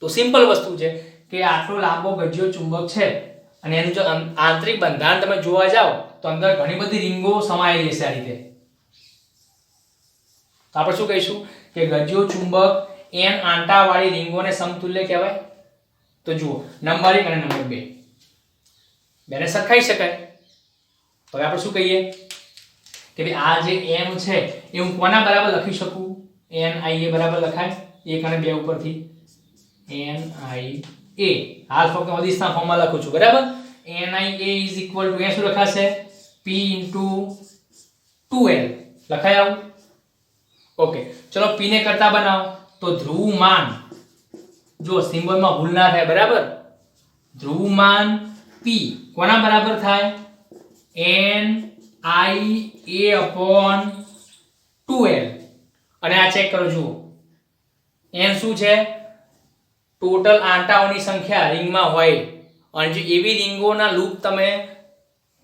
તો સિમ્પલ વસ્તુ છે કે આટલો લાંબો ગજિયો ચુંબક છે અને એનું જો આંતરિક બંધારણ તમે જોવા જાઓ તો અંદર ઘણી બધી રિંગો સમાયેલી છે આ રીતે. તો આપણે શું કહીશું કે ગજિયો ચુંબક n આંટાવાળી રિંગોને સમતુલ્ય કહેવાય. તો જુઓ, નંબર 1 અને નંબર 2 બેને સરખાઈ શકાય. હવે આપણે શું કહીએ કે ભાઈ આ જે m છે એ હું કોના બરાબર લખી શકું? ni એ બરાબર લખાય 1 અને 2 ઉપરથી. ni a હાલ ફક્ત અદિશના ફોર્મમાં લખું છું. બરાબર? ni a is equal to શું લખાશે? p ઇન્ટુ 2l લખાય આવું. ઓકે. ચલો p ને કરતા બનાવો તો ધ્રુવમાન, જો સિમ્બોલમાં ભૂલ ના થાય. બરાબર? ધ્રુવમાન p કોના બરાબર થાય? ni a upon 2l. અને આ ચેક કરો, જુઓ n શું છે? ટોટલ આંટાઓની સંખ્યા રિંગમાં હોય. અને જે એવી રિંગોના લૂપ તમે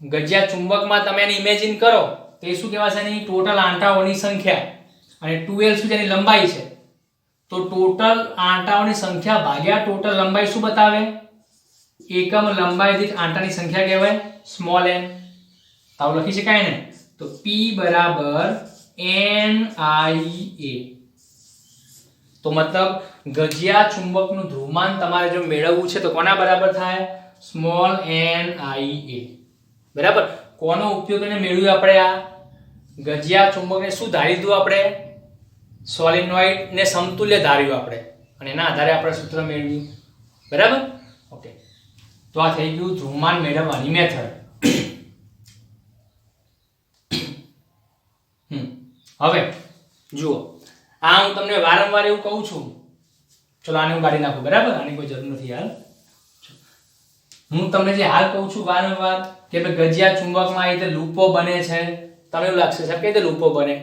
ગજિયા ચુંબકમાં તમે એને ઇમેજિન કરો તો એ શું કહેવાશે? એની ટોટલ આંટાઓની સંખ્યા. અને 2l શું છે? એની લંબાઈ છે. તો ટોટલ આંટાઓની સંખ્યા ભાગ્યા ટોટલ લંબાઈ શું બતાવે? એકમ લંબાઈ દીઠ આંટાની સંખ્યા કહેવાય સ્મોલ n. તાવ લખી શકાય ને? તો p બરાબર ni a. તો મતલબ ગજિયા ચુંબકનું ધ્રુવમાન તમારે જો મેળવવું છે તો કોના બરાબર થાય? Small n i a. બરાબર? કોનો ઉપયોગ કરીને મેળવ્યું આપણે? આ ગજિયા ચુંબકને શું ધારી દીધું આપણે? સોલિનોઇડ ને સમતુલ્ય ધાર્યું આપણે, અને એના આધારે આપણે સૂત્ર મેળવ્યું. બરાબર? ઓકે. તો આ થઈ ગયું ધ્રુવમાન મેળવવાની મેથડ. હવે જુઓ, આ હું તમને વારંવાર એવું કહું છું. ચલો આને હું કાઢી નાખું. બરાબર? આની કોઈ જરૂર નથી હાલ. હું તમને જે હાલ કહું છું વારંવાર કે ભાઈ ગજિયા ચુંબકમાં આ રીતે લૂપો બને છે. તમને એવું લાગશે સાહેબ કઈ રીતે લૂપો બને?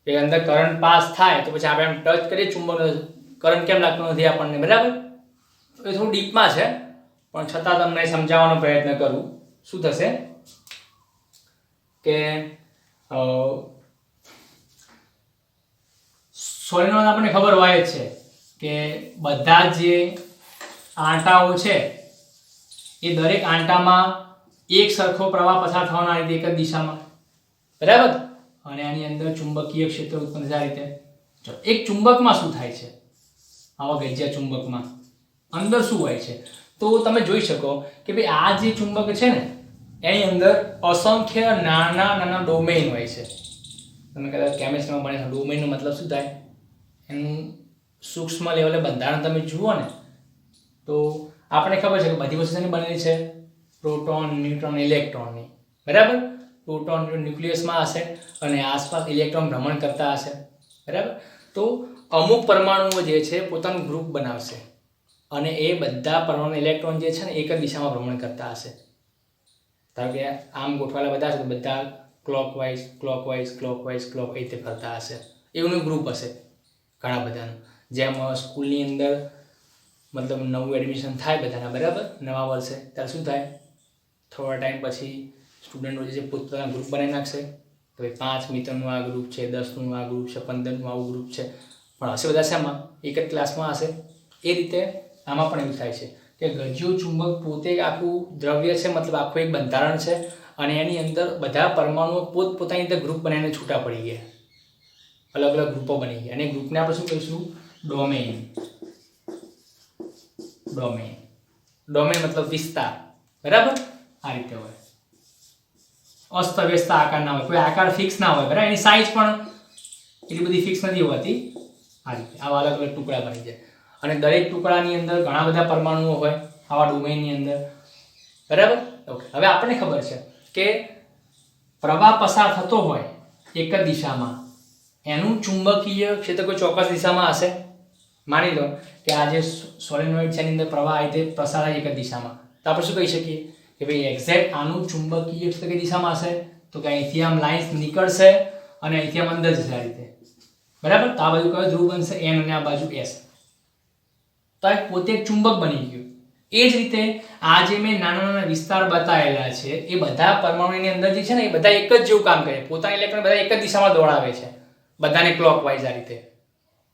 એ અંદર કરંટ પાસ થાય તો પછી આપણે એમ ટચ કરીએ ચુંબકનો કરંટ કેમ લાગતો નથી આપણને? બરાબર? તો એ થોડું ડીપમાં છે, પણ છતાં તમને સમજાવવાનો પ્રયત્ન કરું. શું થશે કે સોલિનોઇડ આપણને ખબર હોય જ છે કે બધા જે આંટાઓ છે એ દરેક આંટામાં એક સરખો પ્રવાહ પસાર થવાનો આ રીતે એક જ દિશામાં. બરાબર? અને આની અંદર ચુંબકીય ક્ષેત્ર ઉત્પન્ન થાય રીતે. ચલો, એક ચુંબકમાં શું થાય છે? આવા ગજિયા ચુંબકમાં અંદર શું હોય છે? તો તમે જોઈ શકો કે ભાઈ આ જે ચુંબક છે ને એની અંદર અસંખ્ય નાના નાના ડોમેઇન હોય છે. તમે કદાચ કેમિસ્ટ્રીમાં ભણ્યા છો. ડોમેઇનનો મતલબ શું થાય? એનું સૂક્ષ્મ લેવલે બંધારણ તમે જુઓ ને તો આપણને ખબર છે કે બધી વસ્તુ શેની બનેલી છે? પ્રોટોન, ન્યુટ્રોન, ઇલેક્ટ્રોનની, બરાબર. પ્રોટોન ન્યુક્લિયસમાં હશે અને આસપાસ ઇલેક્ટ્રોન ભ્રમણ કરતા હશે, બરાબર. તો અમુક પરમાણુઓ જે છે પોતાનું ગ્રુપ બનાવશે અને એ બધા પરમાણુ ઇલેક્ટ્રોન જે છે ને એક જ દિશામાં ભ્રમણ કરતા હશે. ધારો કે આમ ગોઠવાયેલા બધા છે તો બધા ક્લોકવાઇઝ ક્લોકવાઇઝ ક્લોકવાઇઝ ક્લોક રીતે ફરતા હશે. એવું ગ્રુપ હશે ઘણા બધાનું. જેમ સ્કૂલની અંદર મતલબ નવું એડમિશન થાય બધાના, બરાબર, નવા વર્ષે, ત્યારે શું થાય, થોડા ટાઈમ પછી સ્ટુડન્ટો જે પોતાના ગ્રુપ બનાવી નાખશે. તો ભાઈ 5 મિત્રનું આ ગ્રુપ છે, 10નું આ ગ્રુપ છે, 15નું આવું ગ્રુપ છે, પણ હશે બધા શેમાં, એક જ ક્લાસમાં હશે. એ રીતે આમાં પણ એવું થાય છે કે ગજ્યું ચુંબક પોતે આખું દ્રવ્ય છે, મતલબ આખું એક બંધારણ છે અને એની અંદર બધા પરમાણુઓ પોતપોતાની અંદર ગ્રુપ બનાવીને છૂટા પડી ગયા, અલગ અલગ ગ્રુપો બની ગયા. અને ગ્રુપને આપણે શું કહીશું, ડોમેઇન. ડોમેઇન, ડોમેઇન મતલબ વિસ્તાર, બરાબર. આ રીતે હોય, અસ્તવ્યસ્ત આકાર ના હોય, કોઈ આકાર ફિક્સ ના હોય, બરાબર. એની સાઇઝ પણ એટલી બધી ફિક્સ નથી હોતી. આ રીતે આવા અલગ અલગ ટુકડા બની જાય અને દરેક ટુકડાની અંદર ઘણા બધા પરમાણુઓ હોય આવા ડોમેઇનની અંદર, બરાબર. ઓકે, હવે આપણને ખબર છે કે પ્રવાહ પસાર થતો હોય એક જ દિશામાં, એનું ચુંબકીય ક્ષેત્ર કોઈ ચોક્કસ દિશામાં હશે. માની લો કે આ જે સોલેનોઇડ છે એની અંદર પ્રવાહ આ રીતે પસાર થાય એક જ દિશામાં, તો આપણે શું કહી શકીએ કે ભાઈ એક્ઝેક્ટ આનું ચુંબકીય ક્ષેત્ર કઈ દિશામાં હશે, તો કે અહીંથી આમ લાઇન્સ નીકળશે અને અહીંથી આમ અંદર જશે આ રીતે, બરાબર. તો આ બાજુ કયો ધ્રુવ બનશે, N, અને આ બાજુ S. તો આ પોતે એક ચુંબક બની ગયું. એ જ રીતે આ જે મેં નાના નાના વિસ્તાર બતાવેલા છે એ બધા પરમાણુની અંદર જે છે ને એ બધા એક જ જેવું કામ કરે, પોતાના ઇલેક્ટ્રોન બધા એક જ દિશામાં દોડાવે છે, બધાને ક્લોકવાઇઝ આ રીતે.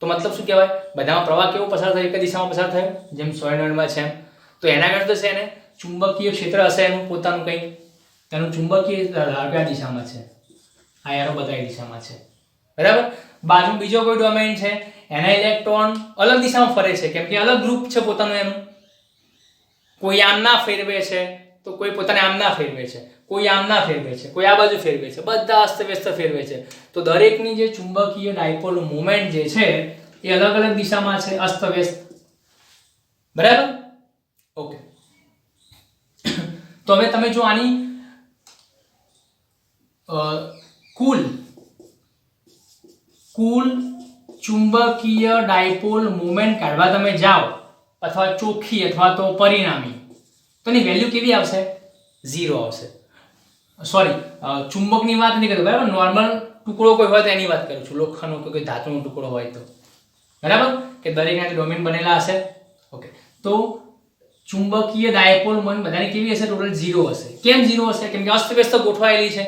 તો મતલબ શું કહેવાય, બધામાં પ્રવાહ કેવો પસાર થયો, એક જ દિશામાં પસાર થયો, જેમ સોલેનોઇડમાં છે એમ. તો એના આગળ તો છે ને ચુંબકીય ક્ષેત્ર હશે એનું પોતાનું કંઈ, એનું ચુંબકીય કયા દિશામાં છે, આ એરો બતાવી દિશામાં છે, બરાબર. બાજુ બીજો કોઈ ડોમેઇન છે, એના ઇલેક્ટ્રોન અલગ દિશામાં ફરે છે, કેમ કે અલગ ગ્રુપ છે પોતાનું એનું. કોઈ આમ ના ફેરવે છે તો કોઈ પોતાને આમ ના ફેરવે છે, કોઈ આમ ના ફેરવે છે, કોઈ આ બાજુ ફેરવે છે, બધા અસ્તવ્યસ્ત ફેરવે છે. તો દરેકની જે ચુંબકીય ડાયપોલ મોમેન્ટ જે છે એ અલગ અલગ દિશામાં છે, અસ્તવ્યસ્ત, બરાબર. ઓકે, તો હવે તમે જો આની કુલ ચુંબકીય ડાયપોલ મોમેન્ટ કાઢવા તમે જાઓ, અથવા ચોખ્ખી અથવા તો પરિણામી, તો એની વેલ્યુ કેવી આવશે, 0 આવશે. સોરી, ચુંબકની વાત નહીં કરું, બરાબર. નોર્મલ ટુકડો કોઈ હોય તો એની વાત કરું છું, લોખંડનો કોઈ ધાતુનો ટુકડો હોય તો, બરાબર, કે દરેકના ડોમેન બનેલા હશે. ઓકે, તો ચુંબકીય ડાયપોલ મોમેન્ટ બધાની કેવી હશે, ટોટલ 0 હશે. કેમ 0 હશે, કેમ કે અસ્તવ્યસ્ત ગોઠવાયેલી છે.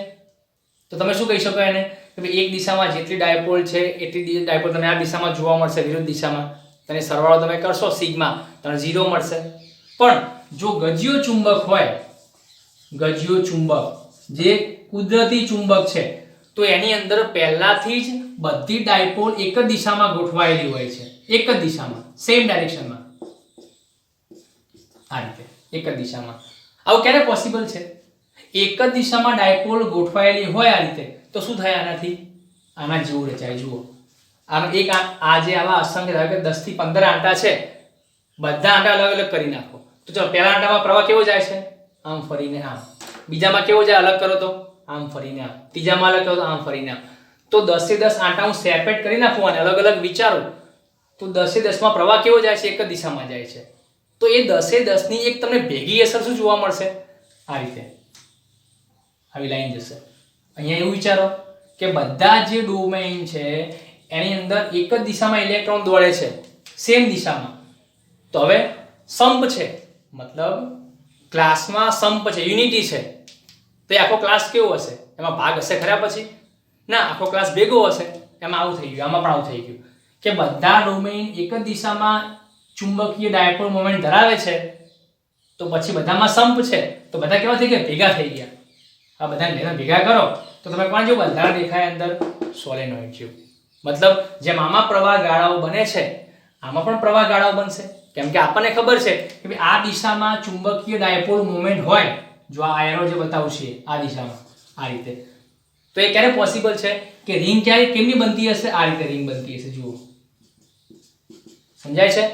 તો તમે શું કહી શકો એને કે ભાઈ એક દિશામાં જેટલી ડાયપોલ છે એટલી ડાયપોલ તમને આ દિશામાં જોવા મળશે, વિરુદ્ધ દિશામાં. તેને સરવાળો તમે કરશો સિગ્મા, તમને 0 મળશે. પણ જો ગજ્યો ચુંબક હોય, ગજ્યો ચુંબક જે કુદરતી ચુંબક છે, તો એની અંદર પહેલાથી જ બધી ડાયપોલ એક જ દિશામાં ગોઠવાયેલી હોય છે, એક જ દિશામાં, સેમ ડાયરેક્શનમાં, આ રીતે એક જ દિશામાં. આવું ક્યારે પોસિબલ છે, એક જ દિશામાં ડાયપોલ ગોઠવાયેલી હોય આ રીતે, તો શું થાય આનાથી, આના જેવું રચાય. જુઓ, આમ એક આ જે આવા અસંખ્ય ધારો કે 10 થી 15 આંટા છે, બધા આંટા અલગ અલગ કરી નાખો. તો ચલો, પહેલા આંટામાં પ્રવાહ કેવો જાય છે, આમ ફરીને આમ. બીજામાં કેવો જાય, અલગ કરો તો આમ ફરીને આમ. ત્રીજામાં અલગ કરો તો આમ ફરીને આમ. તો 10 થી 10 આંટા હું સેપરેટ કરી નાખું અને અલગ અલગ વિચારું, તો 10 થી 10 માં પ્રવાહ કેવો જાય છે, એક જ દિશામાં જાય છે. તો એ 10 થી 10 ની એક તમને ભેગી અસર શું જોવા મળશે, આ રીતે આવી લાઈન જશે. અહીંયા એવું વિચારો કે બધા જે ડોમેઇન છે એની અંદર એક જ દિશામાં ઇલેક્ટ્રોન દોડે છે, સેમ દિશામાં. તો હવે સંપ છે, મતલબ ક્લાસમાં સંપ છે, યુનિટી છે. તો એ આખો ક્લાસ કેવો હશે, એમાં ભાગ હશે ખરા પછી ના, આખો ક્લાસ ભેગો હશે. એમાં આવું થઈ ગયું, આમાં પણ આવું થઈ ગયું કે બધા ડોમેઇન એક જ દિશામાં ચુંબકીય ડાયપોલ મોમેન્ટ ધરાવે છે. તો પછી બધામાં સંપ છે, તો બધા કેવા થઈ ગયા, ભેગા થઈ ગયા. આ બધાને ભેગા કરો તો તમે કોણ જેવું બંધારણ દેખાય અંદર, સોલેનોઇડ જેવું. મતલબ જેમ આમાં પ્રવાહ ગાળાઓ બને છે, આમાં પણ પ્રવાહ ગાળાઓ બનશે. કેમ કે આપણને ખબર છે કે આ દિશામાં ચુંબકીય ડાયપોલ મોમેન્ટ હોય, જો આ એરો જે બતાવું છે આ દિશામાં આ રીતે, તો એ ક્યારે પોસિબલ છે કે રિંગ ક્યારે કેમની બનતી હશે, આ રીતે રિંગ બનતી હશે. જુઓ, સમજાય છે,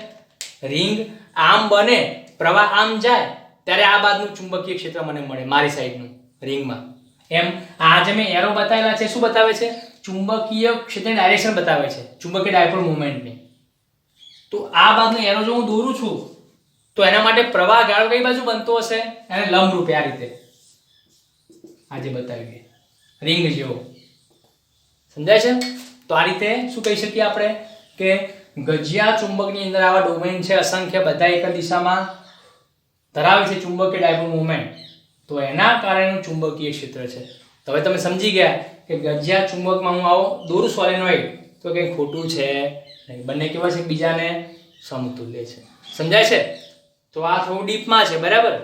રિંગ આમ બને, પ્રવાહ આમ જાય ત્યારે આ બાજુનું ચુંબકીય ક્ષેત્ર મને મળે મારી સાઈડનું રિંગમાં. એમ આ જે મેં એરો બતાવેલા છે શું બતાવે છે? ચુંબકીય ક્ષેત્રની ડાયરેક્શન બતાવે છે, ચુંબકીય ડાયપોલ મોમેન્ટની. તો આ બાજુનો એરો જો હું દોરું છું તો એના માટે પ્રવાહ ગાળો કઈ બાજુ બનતો હશે? એને લંબ રૂપે આ રીતે, આજે બતાવીએ રિંગ જેવો. સમજાય છે? તો આ રીતે શું કહી શકીએ આપણે કે ગજિયા ચુંબકની અંદર આવા ડોમેન છે અસંખ્ય, બધા એક જ દિશામાં ધરાવે છે ચુંબકીય ડાયપોલ મોમેન્ટ. તો એના કારણે ચુંબકીય ક્ષેત્ર છે. તો હવે તમે સમજી ગયા કે ગજિયા ચુંબકમાં હું આવો દોરું સોલેનોઇડ તો કંઈ ખોટું છે નહીં, બંને કેવા છે? બીજાને સમતુલ્ય છે. સમજાય છે? તો આ થોડું ડીપમાં છે, બરાબર.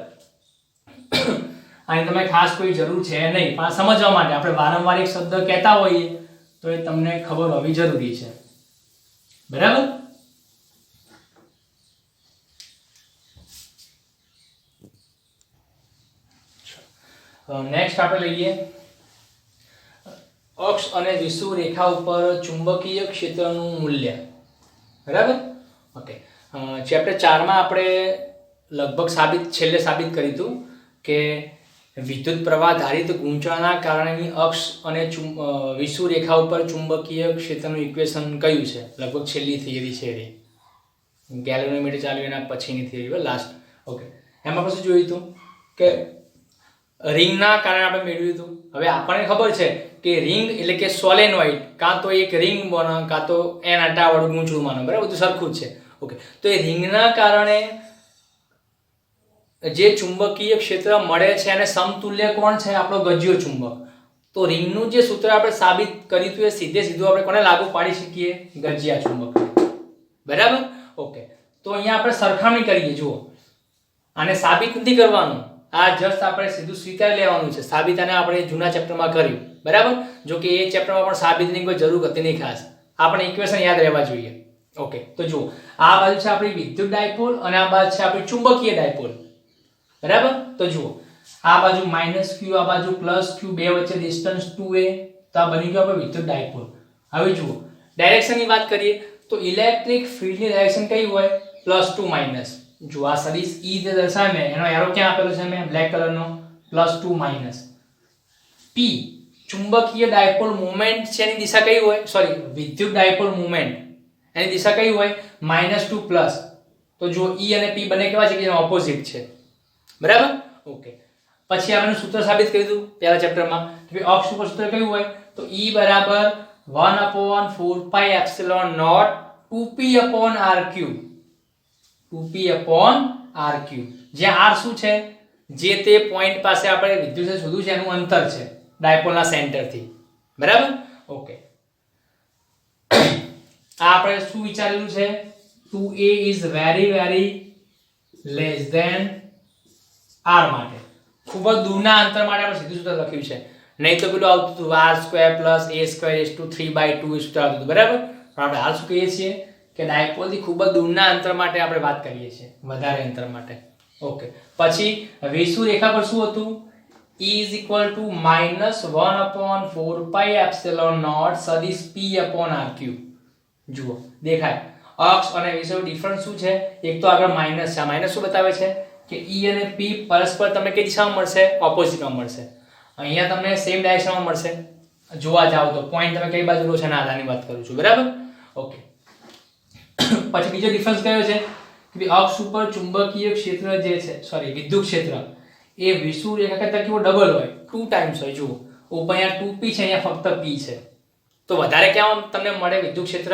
આની તમે ખાસ કોઈ જરૂર છે નહીં, પણ સમજવા માટે આપણે વારંવાર એક શબ્દ કહેતા હોઈએ તો એ તમને ખબર હોવી જરૂરી છે, બરાબર. નેક્સ્ટ આપણે લઈએ અક્ષ અને વિષુવવૃત્ત રેખા ઉપર ચુંબકીય ક્ષેત્રનું મૂલ્ય, બરાબર. ઓકે, ચેપ્ટર 4 માં આપણે લગભગ છેલ્લે સાબિત કર્યું હતું કે વિદ્યુત પ્રવાહ ધારિત ગૂંચવણના કારણે અક્ષ અને વિષુવવૃત્ત રેખા ઉપર ચુંબકીય ક્ષેત્રનું ઇક્વેશન કયું છે? લગભગ છેલ્લી થિયરી છે એ ગેલેનોમીટર ચાલ્યું એના પછીની થિયરી, લાસ્ટ. ઓકે, એમાં પછી જોયું હતું કે રિંગના કારણે આપણે મેળવ્યું હતું. હવે આપણને ખબર છે કે રિંગ એટલે કે સોલેનોઇડ કાં તો એક રિંગ બને કાં તો એન આંટાવાળું ગૂંચળું માનો, બરાબર, બધું સરખું જ છે. ઓકે, તો એ રિંગના કારણે જે ચુંબકીય ક્ષેત્ર મળે છે અને સમતુલ્ય કોણ છે? આપણો ગજિયો ચુંબક. તો રિંગનું જે સૂત્ર આપણે સાબિત કર્યું હતું એ સીધું આપણે કોને લાગુ પાડી શકીએ? ગજિયા ચુંબક, બરાબર. ઓકે, તો અહીંયા આપણે સરખામણી કરીએ. જુઓ, આને સાબિત નથી કરવાનું, આ જસ્ટ આપણે સીધું સ્વીકારી લેવાનું છે. સાબિત આને આપણે જૂના ચેપ્ટરમાં કર્યું, બરાબર. જો કે એ ચેપ્ટરમાં પણ સાબિતની કોઈ જરૂર હતી નહીં ખાસ, આપણે ઇક્વેશન યાદ રહેવા જોઈએ. ઓકે, તો જુઓ, આ બાજુ છે આપણી વિદ્યુત ડાયપોલ અને આ બાજુ છે આપણી ચુંબકીય ડાયપોલ, બરાબર. તો જુઓ, આ બાજુ -q, આ બાજુ +q, બે વચ્ચે ડિસ્ટન્સ 2a, તો આ બની ગયો આપણે વિદ્યુત ડાયપોલ. હવે જુઓ, ડાયરેક્શનની વાત કરીએ તો ઇલેક્ટ્રિક ફિલ્ડની ડાયરેક્શન કઈ હોય? +2 - જો આ સદિશ E જે દર્શાવે મેં એનો એરો ક્યાં આપેલો છે? મેં બ્લેક કલરનો +2 - p ચુંબકીય ડાયપોલ મોમેન્ટ છે એની દિશા કઈ હોય? સોરી, વિદ્યુત ડાયપોલ મોમેન્ટ એની દિશા કઈ હોય? -2+. તો જો E અને p બંને કેવા છે કે એના ઓપોઝિટ છે, બરાબર. ઓકે, પછી આપણે સૂત્ર સાબિત કરી દીધું પહેલા ચેપ્ટરમાં કે અક્ષ ઉપર સૂત્ર કયું હોય? તો E બરાબર 1/4πε0 2p/r3, 2p/r3, જ્યાં r શું છે? જે તે પોઈન્ટ પાસે આપણે વિદ્યુત શોધ્યું છે એનું અંતર છે ડાયપોલના સેન્ટરથી, બરાબર. ઓકે, આ આપણે શું વિચારેલું છે? 2a is very very less than r માટે, ખૂબ જ દૂરના અંતર માટે આપણે સીધું સૂત્ર લખ્યું છે. નહીં તો પેલું આવતું હતું r² + a² / 2 સૂત્ર આવતું હતું, બરાબર. પણ આપણે હાલ શું કહીએ છીએ કે ડાયપોલથી ખૂબ જ દૂરના અંતર માટે આપણે વાત કરીએ છીએ, વધારે અંતર માટે. ઓકે, પછી વિષુવવૃત્ત રેખા પર શું હતું? E = -1/4πε0 સદિશ p/r3. જુઓ, દેખાય અક્ષ અને વિષુવવૃત્ત ડિફરન્સ શું છે? એક તો આગળ માઈનસ છે, માઈનસ શું બતાવે છે કે E અને P પરસ્પર તમને કઈ દિશામાં મળશે? ઓપોઝિટમાં મળશે. અહીંયા તમને સેમ ડાયરેક્શનમાં મળશે. જોવા જાવ તો પોઈન્ટ તમે કઈ બાજુ લો છો એના આધારની વાત કરું છું, બરાબર. ઓકે, પછી બીજો ડિફરન્સ કયો છે કે અક્ષ ઉપર ચુંબકીય ક્ષેત્ર જે છે, સોરી વિદ્યુત ક્ષેત્ર, એ વિષુવવૃત્ત રેખા કરતાં કેવો ડબલ હોય, 2 ટાઈમ્સ હોય. જુઓ, ઉપર અહીંયા 2p છે, અહીંયા ફક્ત p છે. તો વધારે ક્યાં તમને મળે વિદ્યુત ક્ષેત્ર?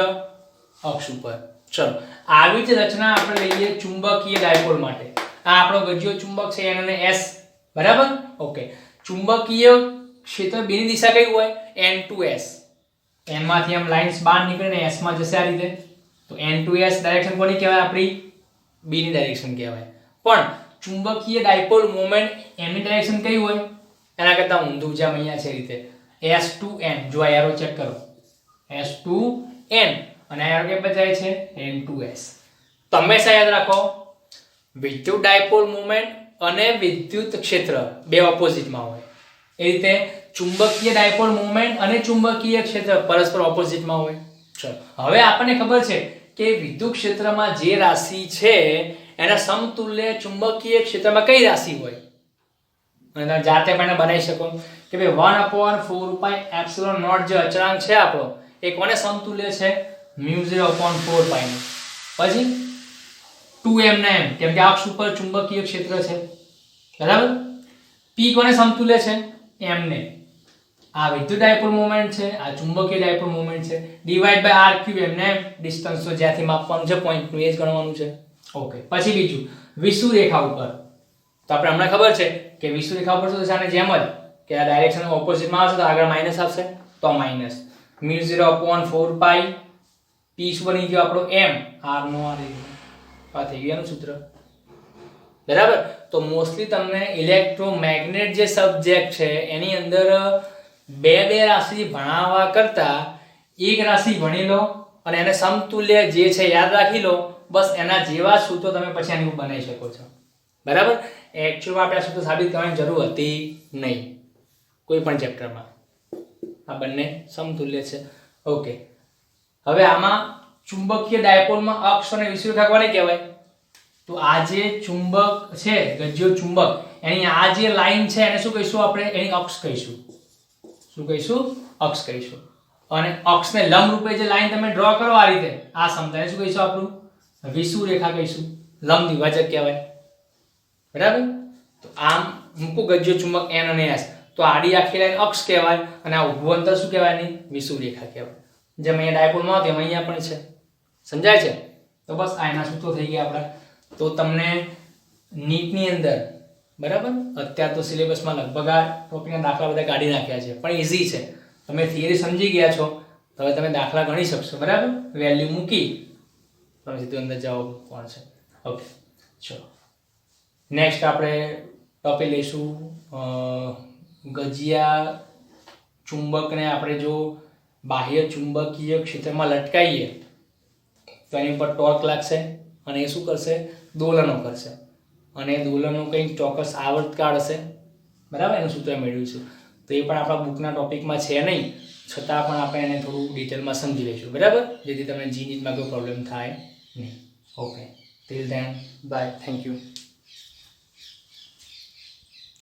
અક્ષ ઉપર. ચલો, આવી જ રચના આપણે લઈએ ચુંબકીય ડાયપોલ માટે. આ આપણો ગજિયો ચુંબક છે, N અને S, બરાબર. ઓકે, ચુંબકીય ક્ષેત્ર b ની દિશા કઈ હોય? N to S. n માંથી આમ લાઇન્સ બહાર નીકળીને s માં જશે આ રીતે. તો N to S ડાયરેક્શન કોની કહેવાય? આપણી b ની ડાયરેક્શન કહેવાય. પણ ચુંબકીય ડાયપોલ મોમેન્ટ m ની ડાયરેક્શન કઈ હોય? એના કરતા ઊંધું, જેમ અહીંયા છે રીતે S to N. જો આ એરો ચેક કરો, S to N, અને આ એરો કે જાય છે N to S. તો હંમેશા યાદ રાખો, વિદ્યુત ડાયપોલ મોમેન્ટ અને વિદ્યુત ક્ષેત્ર બે ઓપોઝિટમાં હોય. એ રીતે ચુંબકીય ડાયપોલ મોમેન્ટ અને ચુંબકીય ક્ષેત્ર પરસ્પર ઓપોઝિટમાં હોય. ચલો, હવે આપણને ખબર છે કે વિદ્યુત ક્ષેત્રમાં જે રાશિ છે એના સમતુલ્ય ચુંબકીય ક્ષેત્રમાં કઈ રાશિ હોય? અને તમે જાતે પણ બનાવી શકો કે ભાઈ 1/4πε0 જે અચળાંક છે આપણો એ કોને સમતુલ્ય છે? μ0/4π ને. પછી 2m ના m કેમ કે અક્ષ ઉપર ચુંબકીય ક્ષેત્ર છે, બરાબર. p કોને સમતુલ્ય છે? m ને. આ વિદ્યુત ડાયપોલ મોમેન્ટ છે, આ ચુંબકીય ડાયપોલ મોમેન્ટ છે. ડિવાઇડ બાય r3 એમને ડિસ્ટન્સ તો જ્યાંથી માપવાનું છે પોઈન્ટ નું એ જ ગણવાનું છે. ઓકે. પછી બીજું વિષુવ રેખા ઉપર તો આપણે હમણાં ખબર છે કે વિષુવ રેખા ઉપર તો આને જેમ જ કે આ ડાયરેક્શન ઓપોઝિટમાં આવશે તો આગળ માઈનસ આવશે તો માઈનસ μ0/4π p શું બની ગયો આપણો m r નો r આ થઈ ગયું સૂત્ર, બરાબર. તો મોસ્ટલી તમને ઇલેક્ટ્રોમેગ્નેટ જે સબ્જેક્ટ છે એની અંદર બે રાશિ ભણાવવા કરતા એક રાશિ ભણી લો અને એને સમતુલ્ય જે છે યાદ રાખી લો, બસ એના જેવા સૂત્રો તમે પછી આની બનાવી શકો છો, બરાબર. એકચ્યુઅલમાં આપણે આ સૂત્ર સાબિત કરવાની જરૂર હતી નહીં કોઈ પણ ચેપ્ટરમાં. આ બંને સમતુલ્ય છે. ઓકે. હવે આમાં ચુંબકીય ડાયપોલમાં અક્ષ અને વિષુવ રેખા કોને કહેવાય? તો આ જે ચુંબક છે ગજ્યો ચુંબક એની આ જે લાઈન છે એને શું કહીશું આપણે? એની અક્ષ કહીશું. શું કહીશું? અક્ષ કહીશું. અને અક્ષને લંબ રૂપે જે લાઈન તમે ડ્રો કરો આ રીતે આ સમતાને શું કહીશું? આપણું વિષુવ રેખા કહીશું. લંબ દ્વિભાજક કહેવાય, બરાબર. તો આમ મૂકો ગજ્યો ચુંબક n અને s તો આડી આખી લાઈન અક્ષ કહેવાય અને આ ઊભું અંતર શું કહેવાય? ની વિષુવ રેખા કહેવાય. જેમ અહીંયા ડાયપોલમાં તેમ અહીંયા પણ છે. સમજાય છે? તો બસ આ એના સૂત્રો થઈ ગયા આપણા. તો તમને નીટની અંદર, બરાબર, અત્યારે તો સિલેબસમાં લગભગ આ ટોપિકના દાખલા બધા કાઢી નાખ્યા છે પણ ઈઝી છે. તમે થિયરી સમજી ગયા છો તો હવે તમે દાખલા ગણી શકશો, બરાબર. વેલ્યુ મૂકી તમે સીધું અંદર જવાબ કોણ છે. ઓકે, ચલો નેક્સ્ટ આપણે ટોપિક લઈશું ગજિયા ચુંબકને આપણે જો બાહ્ય ચુંબકીય ક્ષેત્રમાં લટકાવીએ તો એની પર ટોર્ક લાગશે અને એ શું કરશે? દોલનો કરશે અને દોલનો કંઈક ચોક્કસ આવર્તકાળ હશે, બરાબર. એનું સૂત્ર મેળવીશું. તો એ પણ આપણા બુકના ટોપિકમાં છે નહીં, છતાં પણ આપણે એને થોડું ડિટેલમાં સમજી લઈશું, બરાબર, જેથી તમને જી નીટમાં કોઈ પ્રોબ્લેમ થાય નહીં. Okay, till then by, thank you.